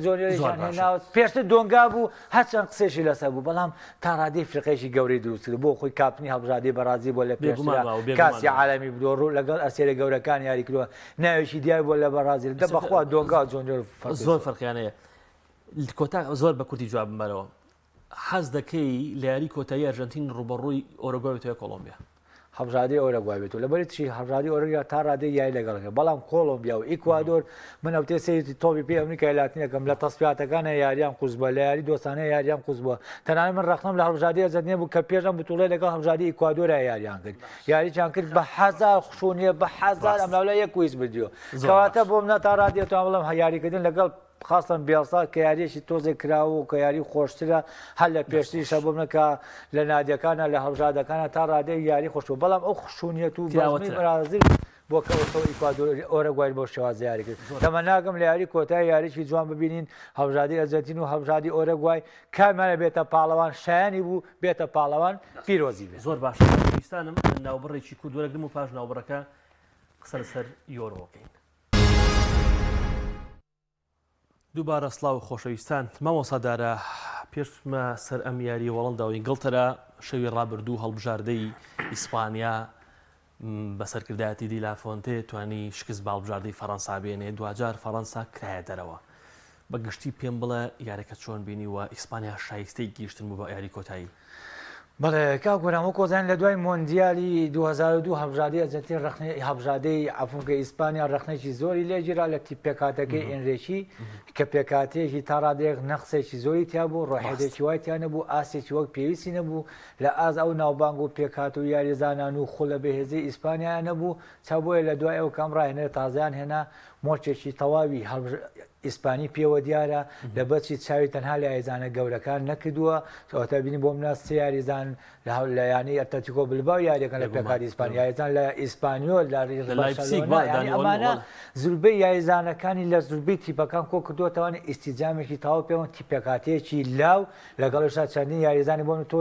زۆریان هێناوە پێشتر دۆنگا بوو هەرچەند قسێشی لەسەر بوو بەڵام تا ڕادەی فریقەیەکی گەورەی دروست کرد بۆ خۆی کاپنی هەڵبژاردی بەرازیل بۆ لە پێشتر کاسی عالەمی بدۆ ڕوو لەگەڵ ئەسێرە گەورەکان یاری کردووە ناوێکی دیار بۆ لە بەرازیل دە بەخوا دۆنگا زۆر فەرقیانەیە کۆتا زۆر بە کورتی جواب بمەرەوە حەز دەکەی لە یاری کۆتایی ئەرجەنتین ڕوبەڕووی ئۆروگوای بێتەوە کۆلۆمبیا هەڵبژاردی ئۆروگوای بێتەوە لەبەری چی هەڵبژاردی ئۆروگوای تا ڕادەی یاری لەگەڵەکە بەڵام کۆلۆمبیا و ئیکوادۆر من ئەو تێسەیەتی تۆپی پێ ئەمریکای لاتینەکەم لە تەسپیاتەکانە یاریان قوس بووە لە یاری دۆستانە یاریان قوس بووە تەنانەت من ڕەخنەم لە هەڵبژاردی ئەرجەنتین بوو کە پێشەم بتوڵێ لەگەڵ هەڵبژاردی ئیکوادۆرە یاریان کرد یارییان کرد بە 1000 خشونیە بە 1000 ئەم لاولای یەک کویس بردیوە کەواتە بۆم نە تا ڕادێتەوە بڵم یاریکردن لەگەڵ خاصن بیاسا کە یاریشی تۆزێک کراوە و کە یاری خۆشترە هەر لە پێشتریشە بۆ منەکە لە نادیەکانە لە هەڵبژاردەکانە تا ڕادەی یاری خۆشەوە بەڵام ئەو خشونیەت و بەرازیل بۆ کەوتەوە ئیکوادۆر ئۆروگوای بۆ شێوازە یاری کرد دەمە ناگەم لە یاری کۆتایی یاریشی جوان ببینین هەڵبژاردی ئەرجەنتین و هەڵبژاردی ئۆروگوای کامانە بێتە پاڵەوان شایانی بوو بێتە پاڵەوان پیرۆزی بێت زۆر باشە کوردستانم ناوبڕێکی کورد وەرەگرم و پاش ناوبڕەکە قسە لەسەر یۆرۆکەین دووبارە سڵاو خۆشەویستان مامۆسادارە پێشمە سەر ئەم یاری وەڵنداوی گڵتەرە شەوی ڕابردوو هەڵبژاردەی ئیسپانیا بەسەرکردایەتی دیلافۆنتێ توانی شکست باڵبژاردەی فەڕەنسا بێنێ دوجار فەڕەنسا کرایە دەرەوە بەگشتی پێم بڵێ یاریەکە چۆن بینی و ئیسپانیا شایستەی گیشتن بوو بە یاری کۆتایی بەڵێ کاگۆران کۆزان لە دوای مۆندیالی 2002 هەڵبژاردی ئەرجەنتین ڕخنەی هەڵبژاردەی عەفوونکە ئیسپانیا ڕخنێکی زۆری لێگیرا لە پێکاتەکەی ئێنرێکی کە پێکاتەیەکی تا ڕادەیەک نەخسێکی زۆری تیا بوو ڕۆحێدێکی وای تیا نەبوو ئاسێکی وەک پێویستی نەبوو لە ئاز ئەو ناوبانگ و پێکات و یاریزانان و خۆ لە بەهێزەی ئیسپانیا نەبوو چابۆیە لە دوای ئەو کام ڕاهێنەرە تازیان هێنا مۆچێکی تەواوی ئیسپانی پێوە دیارە لە بەچی چاوی تەنها لە یاریزانە گەورەکان نەکردووە ئەوتە بینی بۆ منە سێ یاریزان لە ینی ئەتلتیکۆ بلباو یاریەکەن لە پێکاتی ئیسپانیا یاریزان لە ئیسپانیۆل ئەمانە زوربەی یاریزانەکانی لە زوربەی تیپەکان کۆ کردووەتەوەی ئیسیجامێکی تاوا پێوەن تیپێکاتەیەکی لاو لەگەڵشا چەندین یاریزانی بۆ تۆ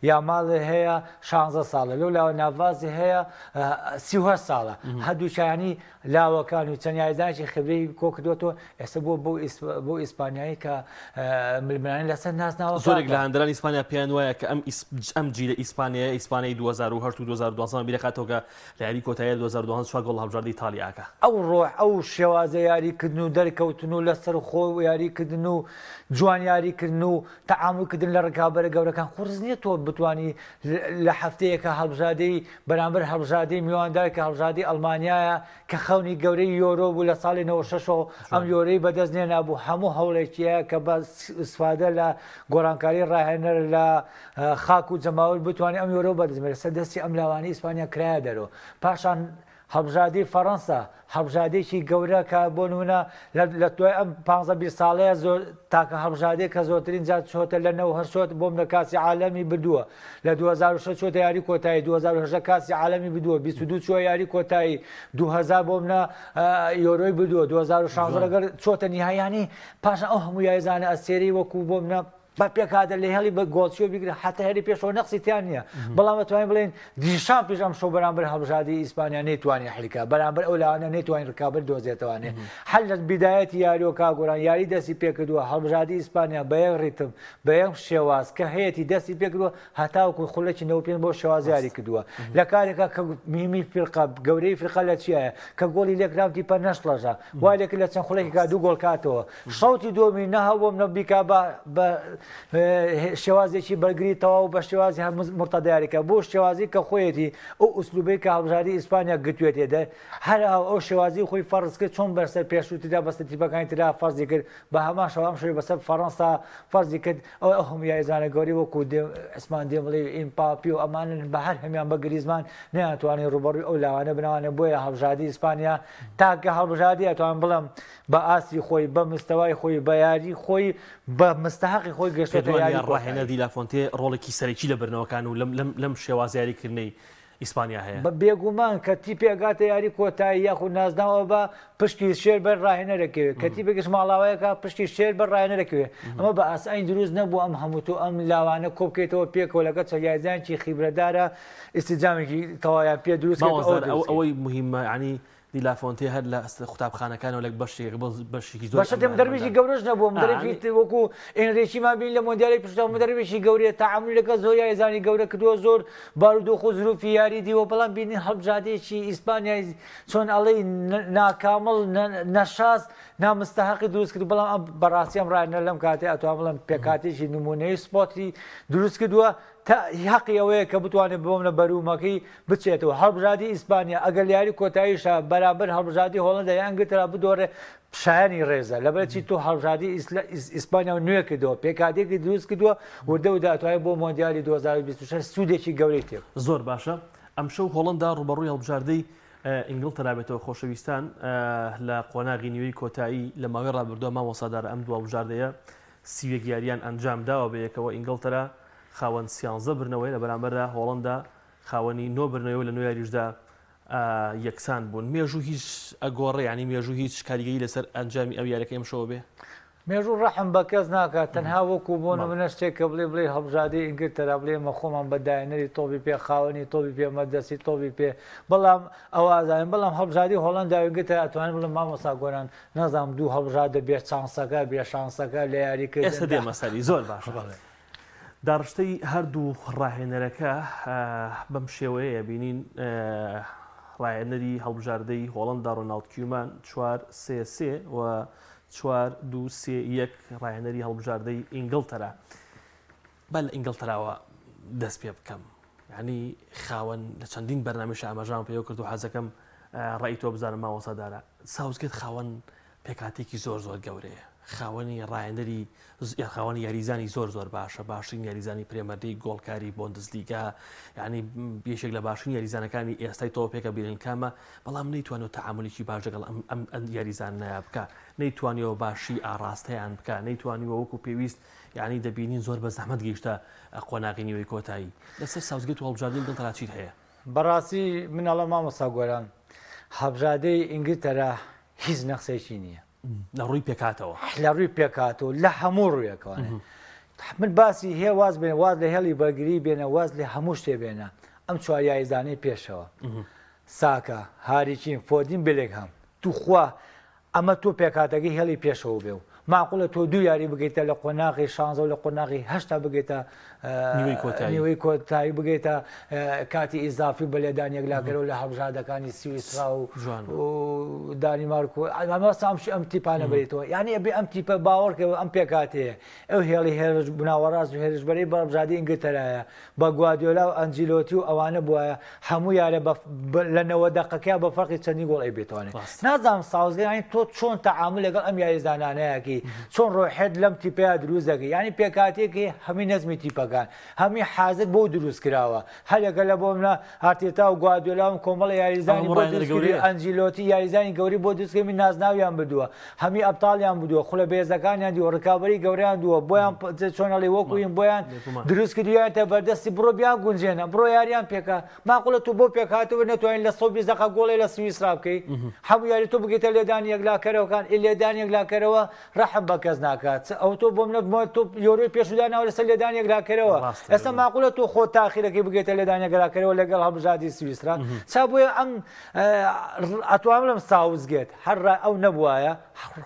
یاماڵی هەیە 16 ساڵە لەو لاوە ناڤازی هەیە 38 ساڵە هەردوو چایانی لاوەکان و چەند یاریزانێکی خبرەی کۆ کردوەوە ئێستا بۆ ئیسپانیایی کە ململانی لەسەر ناسناوە زۆرێک لە هەندرانی ئیسپانیا پێیان وایە کە ئەم جیلە ئیسپانیای 2008 و 2012 بیرەکاتەوە کە لە یاری کۆتایی 2012 گۆڵ هەڵبژاردنی ئیتالیاکە ئەو ڕۆح ئەو شێوازە یاریکردن و دەرکەوتن و لەسەر خۆ و یاریکردن و جوان یاریکردن و تەعاملکردن لە ڕکابەرە گەورەکان قورس نییە تۆ بتوانی لە هەفتەیەکە هەڵبژاردەی بەرامبەر هەڵبژاردەی میواندار کە هەڵبژاردەی ئەڵمانیایە کە خەونی گەورەی یۆرۆ بوو لە ساڵی 96 ئەم یۆرەی بەدەست نێنا بوو هەموو هەوڵێکیە کە بە ئیسفادە لە گۆڕانکاری ڕاهێنەر لە خاک و جەماوت بتوانێت ئەم یۆرۆ بەدەستمێنێت سەردەستی ئەم لاوانەی ئیسپانیا کرایە دەرەوە پاشان هەڵبژاردەی فەڕەنسا هەڵبژاردەیەکی گەورە کە بۆ نمونە لە دوای ئەم 15 ساڵەیە زۆر تاکە هەڵبژاردەیە کە زۆرترین جار چۆتە لەنەوە هەرچۆت بۆم لە کاسی عالەمی بردووە لە 2006 چۆتە یاری کۆتایی 2010 کاسی عالەمی بردووە 22 چوە یاری کۆتایی 2000 بۆم یۆرۆی بردووە 2016 لەگەر چۆتە نیهایانی پاشان ئەو هەموو یاریزانە ئەسێری وەکو بۆم بە پێکاتە لە هێڵی بە گۆڵچیۆ بیگرە حتا هەری پێشەوە نەقسی تیان نییە بەڵام دەتوانین بڵێن دیشان پێش ئەم شەو بەرامبەر هەڵبژاردەی ئیسپانیا نەیتوانی حلیکا بەرامبەر ئەو لاوانە نەیتوانین ڕکابەت دۆزێتەوانێ هەر لە بیدایەتی یاریۆ کاگۆران یاری دەستی پێکردووە هەڵبژاردەی ئیسپانیا بە یەک ڕیتم بە یەک شێواز کە هەیەی دەستی پێکردووە هەتاوەکو خوڵێکی 95 بۆ شێواز یاری کردووە لە کارێکە کە میمی فرقە گەورەی فرقە لە چیایە کە گۆڵی لێکرام تیپە نەشڵەژە وای لێک لە چەند خوڵێکی دوو گۆڵ کاتەوە شەوتی دۆمی نەهەبووم نەبیکا بە شێوازێکی بەرگری تەواو بە شێوازی مرتەدایاریکە بۆ شێوازی کە خۆیەتی ئەو ئوسلوبەی کە هەڵبژاردەی ئیسپانیا گرتوێتێدە هەر ئەو شێوازی خۆی فەرز کرد چۆن بەسەر پێشووتیدا بەستە تیپەکانی ترا فەرزی کرد بە هەمان شەوام شوی بەسەر فەڕەنسا فەرزی کرد ئەو هەموو یاریزانە گەوری وەکو ئەسمان دێمڵێ ئیمپاپی و ئەمانن بە هەر هەمیان بە گریزمان نەیانتوانین ڕوبەڕووی ئەو لاوانە بنەوانە بۆیە هەڵبژاردەی ئیسپانیا تاکە هەڵبژاردی ئەتوان بڵم بە ئاسی خۆی بە مستەوای خۆی بە یاری خۆی بە مستەحقی خۆی گەشتێتە یاری ڕاهێنە دیلافۆنتێ ڕۆڵێکی سەرەکی لە بەرنەوەکان و لەم شێواز یاریکردنەی ئیسپانیا هەیە بە بێگومان کە تیپێگاتە یاری کۆتایی یاخود نازناوە بە پشتی شێر بەر ڕاهێنەرەکەوێت کە تیپێکش ماڵاوەیەکە پشتی شێر بەر ڕاهێنەرەکەوێت ئەمە بە ئاسایی دروست نەبوو ئەم هەموو تۆ ئەم لاوانە کۆبکەیتەوە پێکەوە لەگە چەگایزانکی خیبرەدارە ئیسیجامێکی تەوایان پێ دروست ئەوەی مهمە ینی دیلافۆنتێ هەر لە قوتابخانەکانەوە لە بەشێکی زۆر دەربێکی گەورەش نەبووم دەرەفی وەکو ئێنرێکیمان بین لە مۆندیالی پشتەوە دەربێکی گەورەیە تەعاملەکە زۆر یاریزانی گەورە کردووە زۆر بارودۆخ و زروفی یاری دیوە بەڵام بینین هەڵبژاردەیەکی ئیسپانیای چۆن ئەڵەی ناکامڵ نەشاس نامستەحقی دروست کرد بەڵام ئەم بەڕاستیام ڕایەنە لەم کاتێ ئەتوان بڵم پێکاتێکی نمونەی سپۆتی دروست کردووە حەقی ئەوەیە کە بتوانێت بۆم لە بەرومەکەی بچێتەوە هەڵبژاردی ئیسپانیا ئەگەر یاری کۆتاییشە بەرامبەر هەڵبژاردی هۆڵەندا یان گرترا بدۆڕێ شایانی ڕێزە لەبەرچی تۆ هەڵبژاردی ئیسپانیا و نوێ کردەوە پێکاتێکی دروست کردووە وردە و داتوانێت بۆ مۆندیالی 2026 سوودێکی گەورەی تێ زۆر باشە ئەم شەو هۆڵەندا ڕوبەڕووی هەڵبژاردەی ئینگلترا بێتەوە خۆشەویستان لە قۆناغی نیوەی کۆتایی لە ماوەی ڕابردووە مامۆسادارە ئەم دووە هەڵبژاردەیە سیوێک یاریان ئەنجام داوە بە یەکەوە ئینگلترا خاوەن 13 برنەوەی لە بەرامبەردا هۆڵەندا خاوەنی 9 برنەوەی لە نوێ یاریشدا یەکسان بوون مێژوو هیچ ئەگۆڕێ ینی مێژوو هیچ کاریگەری لەسەر ئەنجامی ئەو یاریەکە ئەمشەوە بێ مێژوو ڕەحم بە کەس ناکات تەنها وەکو بۆ نمونە شتێکە بڵێ هەڵبژاردەی ئینگلترا بڵێمە خۆمان بە داێنەری تۆبی پێ خاوەنی تۆبی پێ مەدەستی تۆبی پێ بەڵام ئەوازانین بەڵام هەڵبژاردی هۆڵەندا ئینگلترا ئەتوانین بڵێم مامۆستا گۆران نەزانم دوو هەڵبژاردە بێ چانسەکە بێ شانسەکە لە یاریکرد ئێستا دێمە سەری زۆر باشە داڕشتەی هەردوو ڕاهێنەرەکە بەم شێوەیە بینین ڕاهێنەری هەڵبژاردەی هۆڵەندا ڕۆناڵد کیومان 4-3-3 و 4-2-3-1 ڕاهێنەری هەڵبژاردەی ئینگلترا با لە ئینگلتراوە دەست پێ بکەم ینی خاوەن لە چەندین بەرنامەی ئاماژان پێوە کرد و حەزەکەم ڕای تۆ بزانم ماوەسادارە ساوزگەت خاوەن پێکاتێکی زۆر زۆر گەورەیە خاوەنی ڕاهێنەری خاوەنی یاریزانی زۆر زۆر باشە باشترین یاریزانی پرێمەردەی گۆڵکاری بۆندسلیگا یعنی بێشێک لە باشترین یاریزانەکانی ئێستای تۆ پێکە بیرنکامە بەڵام نەیتوانێت تەعاملی باش لەگەڵ ئەم یاریزان نایە بکە نەیتوانیەوە باشی ئاراستەیان بکە نەیتوانیەوە وەکو پێویست یعنی دەبینین زۆر بە زەحمەت گەیشتە قۆناغی نیوەی کۆتایی لەسەر ساوزگەت و هەڵبژاردەی ئینگلترا چیت هەیە بەڕاستی منەڵە مامۆستا گۆران هەڵبژاردەی ئینگلترا هیچ نەخسێکی نییە لە ڕووی پێکاتەوە لە ڕووی پێکاتەوە لە هەموو ڕوویەکەوانێ من باسی هەیە واز بێن واز لە هێڵی بەرگری بێنە واز لێ هەموو شتێ بێنە ئەم چوار یاریزانەی پێشەوە ساکە هاریچین فۆردین بلێک هەم توخوا ئەمە تۆ پێکاتەکەی هێڵی پێشەوە بێ و معقولە تۆ دوو یاری بگەیتە لە قۆناغی 16 و لە قۆناغی 8 بگەیتە نیوەی کۆتایی بگەیتە کاتی ئیزافی بە لێدانیەک لاکەرەوە لە هەڵبژاردەکانی سویسرا و دانیمارک و ئەمە سامشی ئەم تیپانە بێتەوە یعنی ئەبێ ئەم تیپە باوەڕکەوە ئەم پێکاتەیە ئەو هێڵی هێرش بناوەڕاست و هێرشبەرەی بەڕبژادی ئینگلتەرایە بە گوادیۆلا و ئەنجیلۆتی و ئەوانە بووە هەموو یارە لە 90 دقیقەکە بە فەرقی چەندی گۆڵ بێتوانێت نازانم ساوزگەی تۆ چۆن تەعامل لەگەڵ ئەم یاریزانانەیەکی چۆن ڕۆحێت لەم تیپەیە دروست دەکەی ینی پێکاتێکی هەمی نەزمی تیپەکان هەمی حازر بۆ دروست کراوە هەرێکە لە بۆ منە هاتێتا و گوادیۆلا و کۆمەڵی یاریزانی ئەنجیلۆتی یاریزانی گەوری بۆ دروستکەمی نازناویان بدووە هەمی ئەبتاڵیان بدووە خولە بێزەکانیان دیوە ڕکابەری گەوریان دووە بۆیان چۆنەڵی وەکوین بۆیان دروست کردویانتە بەردەستی بڕۆ بیان گونجێنە بڕۆ یاریان پێکە ماقولە تو بۆ پێکاتەوە نەتوانین لە 120 دقیقە گۆڵی لە سویسرا بکەیت هەموو یاری تۆ بگەیتە لێدانی یەکلاکەرەوەکان لێدانی یەکلاکەرەوە ڕەحم بە کەس ناکات ئەو تۆ بۆ منە تۆ یۆرۆی پێشودانەوە لەسەر لێدانی یەکلاکەرەوە ئێستا ماقولە تۆ خۆ تاخیرەکەی بگەیتە لێدانی یەکلاکەرەوە لەگەڵ هەڵبژاردی سویسرا چا بۆیە ئەم ئەتوانم لەم ساوزگێت هەر ئەو نەبووایە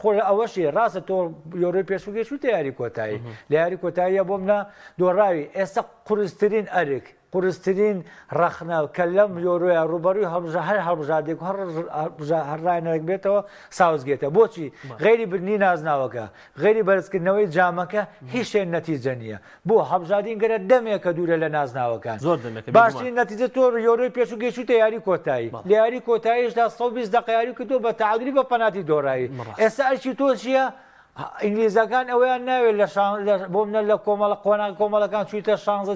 خۆ ئەوەشی ڕاستە تۆ یۆرۆی پێشوگەی شوتە یاری کۆتایی لە یاری کۆتاییە بۆ منە دۆڕاوی ئێستا قورستترین ئەرک قورستترین ڕەخنە کە لەم یۆرۆیە ڕوبەروی هەر هەڵبژاردێک هەرڕایەنەرێک بێتەوە ساوزگێتە بۆچی غێری برنی نازناوەکە غێری بەرزکردنەوەی جامەکە هیچ شتێک نەتیجە نییە بۆ هەڵبژاردین گەرە دەمێکە دوورە لە نازناوەکان باشترین نەتیجە تۆ یۆرۆی پێشوگەی شوتە یاری کۆتایی لە یاری کۆتاییشدا 120 دقیقە یاری کردو بە تعادلی بە پەناتی دۆڕایی ئێستا ئەرکی تۆ چییە؟ ئینگلیزەکان ئەویان ناوێت بۆ منە لە کۆمەڵەکان چویتە 16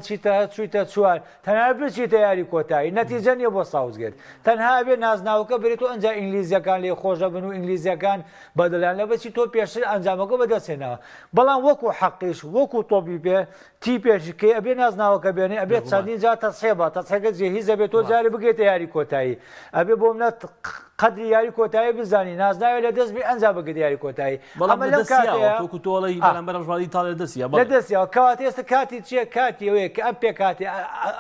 چیتە 4 تەنها بچیتە یاری کۆتایی نەتیجە نیە بۆ ساوزگرت تەنها بێ نازناوەکە برێتەوە ئەنج ئینگلیزیەکان لێ خۆشە بن و ئینگلیزیەکان بەدەلان لە بەچی تۆ پێشتر ئەنجامەکە بەدەستێنەوە بەڵام وەکو حەقیش وەکو تۆپی پێ تی پێشکەی ئەبێ نازناوەکە بێنێ ئەبێت چەندین جا تەسێبە تەسەکە جێهیز ئەبێت تۆ جارێ بگێتە یاری کۆتایی ئەبێ بۆ منە قدری یاری کۆتایی بزانی نازناوێت لە دەستبی ئەنج بگێت یاری کۆتایی لە دەستیەوە کات ئێستا کاتی چییە کاتی ئەوەیە کە ئەم پێکاتی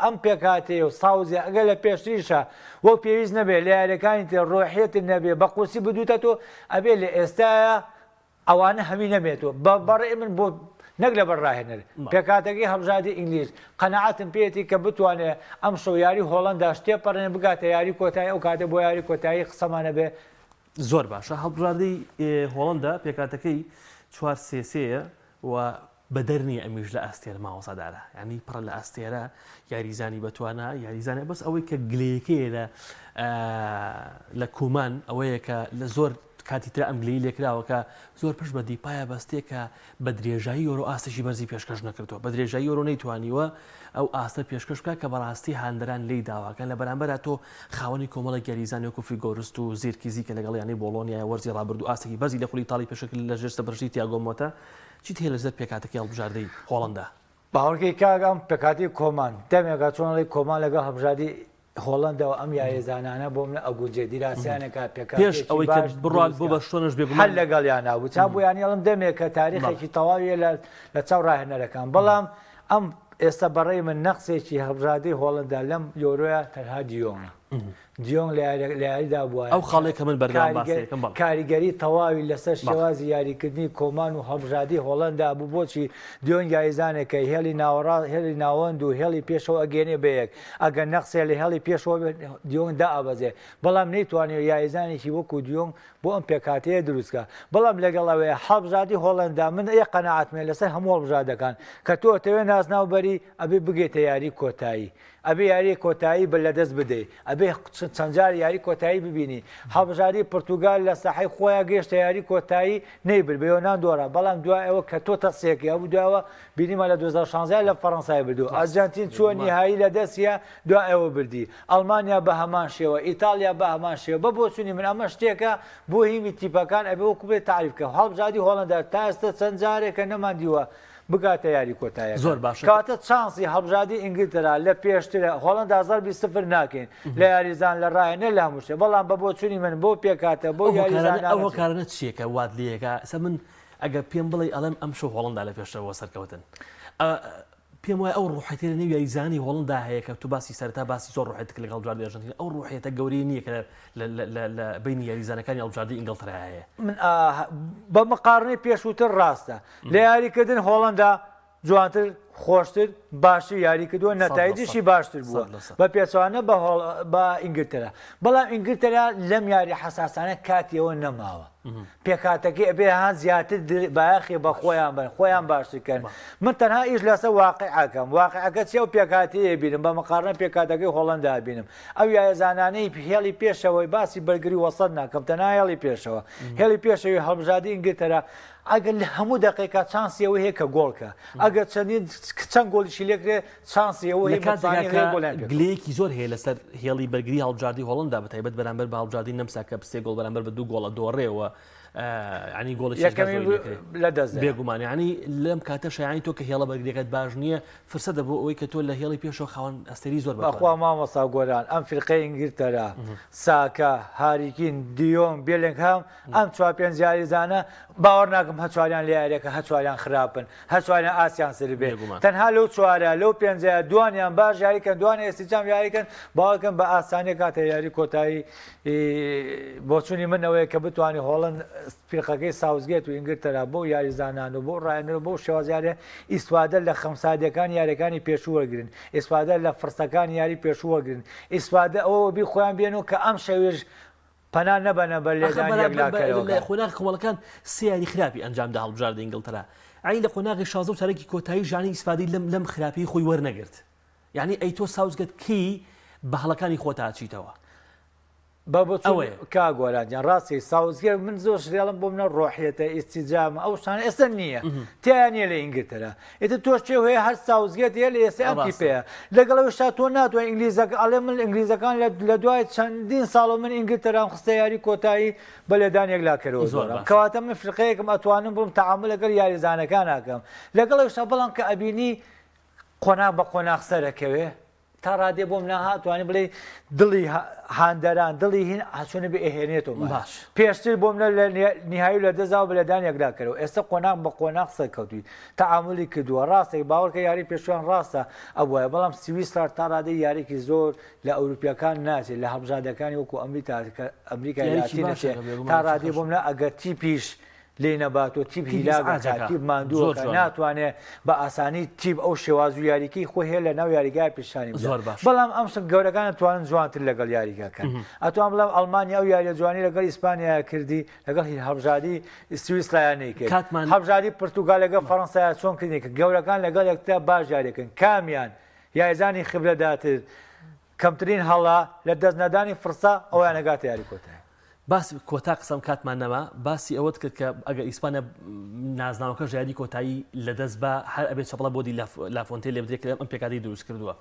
ئەم پێکاتێ و ساوزی ئەگەر لە پێشتریشە وەک پێویست نەبێت لە یاریەکانی تێ ڕۆحێتی نەبێ بە قورسی بدوتە تۆ ئەبێ لە ئێستاە ئەوانە هەمی نەمێتەوە بەڕێ من بۆ نەک لە بەرڕاهێنەر پێکاتەکەی هەڵبژاردی ئینگلیز قەنەعەتم پێێتی کە بتوانێت ئەم شەو یاری هۆڵەندا شتێپەڕێنێ بگاتە یاری کۆتایی ئەو کاتە بۆ یاری کۆتایی قسەمانە بێ زۆر باشە هەڵبژاردی هۆڵەندا پێکاتەکەی 4-3-3 و بەدەرنی ئەمیش لە ئەستێرە ماوەسەدارە ینی پڕە لە ئەستێرە یاریزانی بەتوانە یاریزانە بەس ئەوەی کە گلەیەکەیە لە کومان ئەوەیە کە لە زۆر کاتی تر ئەنگلی لێکراوەکە زۆر پشت بە دیپایە بەستێکە بە درێژایی یۆرۆ ئاستەشی بەرزی پێشکەش نەکردەوە بە درێژایی یۆرۆ نەیتوانیوە ئەو ئاستە پێشکەش بکە کە بەڕاستی هاندەران لی داواکەن لە بەرامبەر تۆ خاوەنی کۆمەڵە گەریزانی وەکو فیگۆرست و زیرکیزی کە لەگەڵ یانی بۆڵۆنیای وەرزی ڕابرد و ئاستێکی بەرزی لە خولی تاڵی پێشکل لە ژێرستە بەرژی تیاگۆ مۆتە چیت هەیە لەسەر پێکاتەکەی هەڵبژاردەی هۆڵەندا باوەڕکەی کاگەم پێکاتی کۆمان دەمێکە چۆنڵی کۆمان لەگەڵ هەڵبژاردی هۆڵندەوە ئەم یاریزانانە بۆ منە ئەگوجێ دیراسیانەکە پێش ئەوەی کە بڕات بۆ بە شتۆنش بێ هەر لەگەڵیان نابوو چا بۆیان هێڵم دەمێکە تاریخێکی تەواویە لە چاو ڕاهێنەرەکان بەڵام ئەم ئێستا بەڕێی من نەقسێکی هەڵبژاردی هۆڵندا لەم یۆرۆیە تەنها دیۆنە دیۆن لە یاریدا بووە ئەو خاڵێکە من بەردەوام باسەکەم کاریگەری تەواوی لەسەر شێوازی یاریکردنی کۆمان و هەڵبژاردی هۆڵندا بوو بۆچی دیۆن یاریزانێکە هێڵی ناوەڕاست هێڵی ناوەند و هێڵی پێشەوە ئەگەێنێ بەیەک ئەگەر نەقسێ لە هێڵی پێشەوە دیۆن دائەبەزێ بەڵام نەیتوانێت یاریزانێکی وەکو دیۆن بۆ ئەم پێکاتەیە دروستکە بەڵام لەگەڵەوەیە هەڵبژاردی هۆڵندا من قەنەعەتمێ لەسەر هەموو هەڵبژاردەکان کە تۆ ئەتەوێ نازناوبەری ئەبێ بگێتە یاری کۆتایی ئەبێ یاری کۆتایی بە لەدەست بدەیت ئەبێ چەند جار یاری کۆتایی ببینی هەڵبژاردی پرتوگال لە ساحەی خۆیان گەیشتە یاری کۆتایی نەیبر بە یۆنان دۆڕە بەڵام دوایەوە کە تۆ تەسێکی ئەو دوایەوە بینیمە لە 2016 لە فەڕەنسای بردو ئەرجەنتین چووە نیهایی لە دەستیە دوایەوە بردی ئەڵمانیا بە هەمان شێوە ئیتالیا بە هەمان شێوە بە بۆ چوونی من ئەمە شتێکە بۆ هیمی تیپەکان ئەبێ وەکو بێت تعریفکە هەڵبژاردی هۆڵندا تا ئێستا چەند جارێکە نەماندیوە بگاتە یاری کۆتایە زۆر باش کاتە چانسی هەڵبژاردی ئینگلترا لە پێشترە هۆڵندا 2020 ناکەین لە یاریزان لە ڕایەنە لە هەموو شتێ بەڵام بە بۆ چوونی من بۆ پێکاتە بۆ یاریزان ئەوە کارانە چیەکە وات لەکە سە من ئەگە پێم بڵێ ئەڵێم ئەم شەو هۆڵندا لە پێشەوە سەرکەوتن پێم وایە ئەو ڕوحەتە لە نێو یاریزانی هۆڵندا هەیە کە تو باسی سەرتا باسی زۆر ڕوحەتێک لەگەڵ هەڵبژاردی ئەرژەنتین ئەو ڕوحەتە گەورەی نییە کە لە بینی یاریزانەکانی هەڵبژاردی ئینگلترا هەیە. من بە مقارنەی پێشووتر ڕاستە لە یاریکردن هۆڵندا جوانتر خۆشتر باشتر یاری کردووە نەتایجیشی باشتر بووە بە پێچوانە بە ئینگلترا. بەڵام ئینگلترا لەم یاری حەساسانە کاتیەوە نەماوە پێکاتەکەی ئەبێ هاان زیاتر باەخێ بە خۆیان باشترکەن. من تەنها ئیش لەسەر واقعەکەم واقعەکە چێ و پێکاتی بینم بە مقارنە پێکاتەکەی هۆڵندا بینم ئەو یاریزانانەی هێڵی پێشەوەی باسی بەرگری وەسەد ناکەم تەنها هێڵی پێشەوە هێڵی پێشەوەی هەڵبژاردی ئینگلترا ئەگەر لە هەموو دقیقا چانسیەوە هەیە کە گۆڵکە ئەگەر چەند گۆڵیشی لێکرێ چانسیەوە گلەیەکی زۆر هەیە لەسەر هێڵی بەرگری هەڵبژاردی هۆڵندا بەتایبەت بەرامبەر بە هەڵبژاردی نەمسا کە سێ گۆڵ بەرامبەر بە 2 گۆڵە دۆڕێەوە ینی گۆڵی لە دەست بێگومان ینی لەم کاتە شایانی تۆ کە هێڵە بەرگریەکەت باش نییە فرسەدە بۆ ئەوەی کە تۆ لە هێڵی پێشەوە خاوەن ئەستێری زۆر بەخوا مامۆستا گۆران ئەم فرقەی ئینگلترا ساکە هاریکین دیۆم بێلنگهام ئەم 4-5 یاریزانە باوەڕ ناکەم هەچواریان لە یاریەکە هەچواریان خراپن هەچواریان ئاسیان سەر بێ تەنها لەو 4 لەو 5 دوانیان باش یاریکەن دوانە ئێستیجام یاریکەن باوەکەن بە ئاسانی کاتە یاری کۆتایی بۆچوونی منەوەی کە بتوانانی هۆڵند فرقەکەی ساوزگێت و ئینگلترا بۆ یاریزانان و بۆ ڕایەنەوە بۆ شێوازیارە ئیسوادە لە خەمسادەکان یاریەکانی پێشوەگرن ئیسوادە لە فرسەکان یاری پێشوەگرن ئیسوادە ئەوە بی خۆیان بێن و کە ئەم شەوێژ پەنا نەبەنە بە لێدان خۆناغی کۆمەڵەکان سێ یاری خراپی ئەنجامدا هەڵبژاردی ئینگلترا ئەی لە خۆناغی 16 و چارەکی کۆتایی ژانی ئیسفادەی لەم خراپی خۆی وەرنەگرت یعنی ئەی تۆ ساوزگەت کی بە هەڵەکانی خۆت ئاچیتەوە ئەوەیە کا گۆرانیان ڕاستی ساوزگەر من زۆر شێڵم بۆ منە ڕۆحیەتە ئیسیجامە ئەو شانە ئێستا نییە تیانە لە ئینگلترا ئێتە تۆش چێ هەیە هەر ساوزگێت هەیە لە ئێستا ئەمتی پێەیە لەگەڵەوەشتا تۆ ناتوانێت ئینگلیزەکە ئەڵێ من ئینگلیزەکان لە دوای چەندین ساڵە من ئینگلترام خستە یاری کۆتایی بە لێدانێک لاکەرەوە زۆرم کەواتە من فرقەیەکم ئەتوانم بڵم تەعامل لەگەڵ یاریزانەکان ناکەم لەگەڵەوەشتا بەڵام کە ئەبینی قۆناغ بە قۆناغ سەرەکەوێ تا ڕادێ بۆم ناهاتوانانی بڵێ دڵی هاندەران دڵی هین هەچوونە بە ئەهێنێتەوە باش پێشتر بۆم لە نهایی لە دەزاوە بەلەدانێکداکەرەوە ئێستا قۆناغ بە قۆناغ سەرکەوتوی تەعاملی کردووە ڕاستێک باوەڕکە یاری پێشوان ڕاستە ئەوە بەڵام سویسرا تا ڕادەی یاریکی زۆر لە ئەوروپیەکان ناچێت لە هەڵبژاردەکانی وەکو ئەمریکای لاتی نەچێت تا ڕادێ بۆم لە ئەگەر تیپیش لێ نەبات و تیپ هیلاگە تیپ ماندووە ناتوانێت بە ئاسانی تیپ ئەو شێواز و یاریکەی خۆی هەیە لە ناو یاریگای پیشانی بەڵام ئەم شت گەورەکان توانن جوانتر لەگەڵ یاریگەکەن ئەتوان بڵام ئەڵمانیا و یاریە جوانی لەگەڵ ئیسپانیا کردی لەگەڵ هەڵبژاردی سویسرایانەی کرد هەڵبژاردی پرتوگال لەگەڵ فەڕەنسایە چۆن کردنی کە گەورەکان لەگەڵ یەکتا باش یاریەکەن کامیان یاریزانی خبرەداتر کەمترین هەڵا لە دەست نەدانی فرسا ئەویان نەگاتە یاری کۆتایی باسی کۆتا قسەم کاتمان نەما باسی ئەوەت کرد کە ئەگەر ئیسپانیا نازناوەکە ژیانی کۆتایی لەدەست بە هەر ئەبێت چەپڵە بۆ دی لافۆنتێ لێ بدرێت ئەم پێکاتی دروست کردووە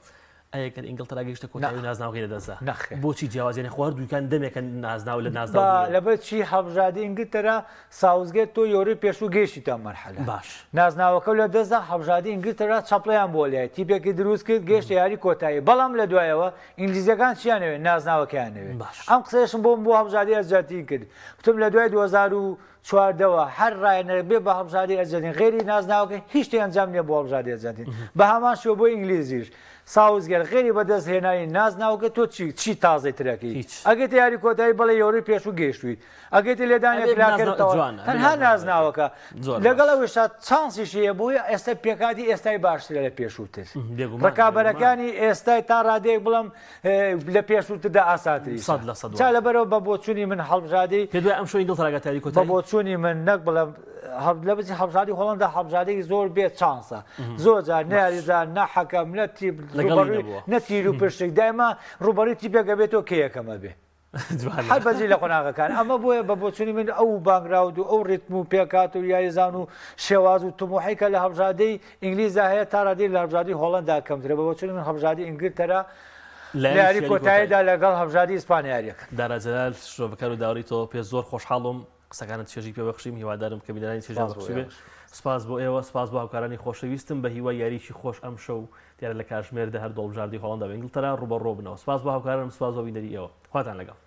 ئەگەر ئینگلترا گەیشتە کۆتایی و نازناوەکەی لەدەستدا بۆچی جیاوازیانە خواردوویکان دەمێکە نازناو لە نازناو لەبەر چی هەڵبژاردی ئینگلترا ساوزگێت تۆ یۆرەی پێشوو گەیشتی تا مەرحەلە باش نازناوەکە لە دەستدا هەڵبژاردی ئینگلترا چەپڵیان بۆ لای تیپێکی دروست کرد گەیشتە یاری کۆتایی بەڵام لە دوایەوە ئینگلیزیەکان چیانەوێت نازناوەکەیانەوێت ئەم قسەشم بۆ هەڵبژاردی ئەرجەنتین کرد گوتم لە دوای 2014ەوە هەر ڕایەنەر بێ بە هەڵبژاردی ئەرجەنتین غێری نازناوەکە هیچ شتێک ئەنجام نییە بۆ هەڵبژاردی ئەرجەنتین بە هەمان شێوە بۆ ئینگلیزیش ساوزگەر غێری بەدەست هێنانی نازناوەکە تۆ چی تازەی ترەکەی ئەگەت یاری کۆتایی بەڵێ یۆرەی پێشوو گەیشتوویت ئەگەتی لێدانێک لاکردەوە تەنها نازناوەکە لەگەڵ ئەوشتا چانسیشی هەیە بۆی ئێستا پێکاتی ئێستای باشترە لە پێشووتر ڕکابەرەکانی ئێستای تا ڕادەیەک بڵم لە پێشووتردا ئاساتری چا لەبەرەوە بە بۆچوونی من هەڵبژاردی پێدوای ئەم شۆ ئینگلترا بە بۆچوونی من نەک بڵم لە بچی هەڵبژاردی هۆڵەندا هەڵبژاردەی زۆر بێت چانسە زۆر جار ناریزان نەحەکەم نە تیپ نەتیر و پشتێک دایما ڕوبەری تیپێکە بێتەوە کە یەکەمە بێ هەر بەجێ لە قۆناغەکان ئەمە بۆیە بە بۆچوونی من ئەو بانگراود و ئەو ڕیتم و پێکات و یاریزان و شێواز و تموحیکە لە هەڵبژاردەی ئینگلیزا هەیە تا ڕادەی لە هەڵبژاردی هۆڵەندا کەمترە بە بۆچوونی من هەڵبژاردی ئینگلترا لە یاری کۆتاییدا لەگەڵ هەڵبژاردی ئیسپانیاریەکە داراجەلال شۆڤەکار و داوری تۆ پێ زۆر خۆشحاڵم قسەکانت چێژی پێ بەخشیم هیوادارم کە بینانی چێژ بەخشی بێ سپاس بۆ ئێوە سپاس بۆ هاوکارانی خۆشەویستم بە هیوای یاریشی خۆش ئەم شەو دیارە لە کاتژمێردا هەر دڵبژاردی هۆڵەندا بە ئینگلترا ڕوبەڕۆ بنەوە سپاس بۆ هاوکارانم سپاس بۆ بینەری ئێوە خواتان لەگەڵ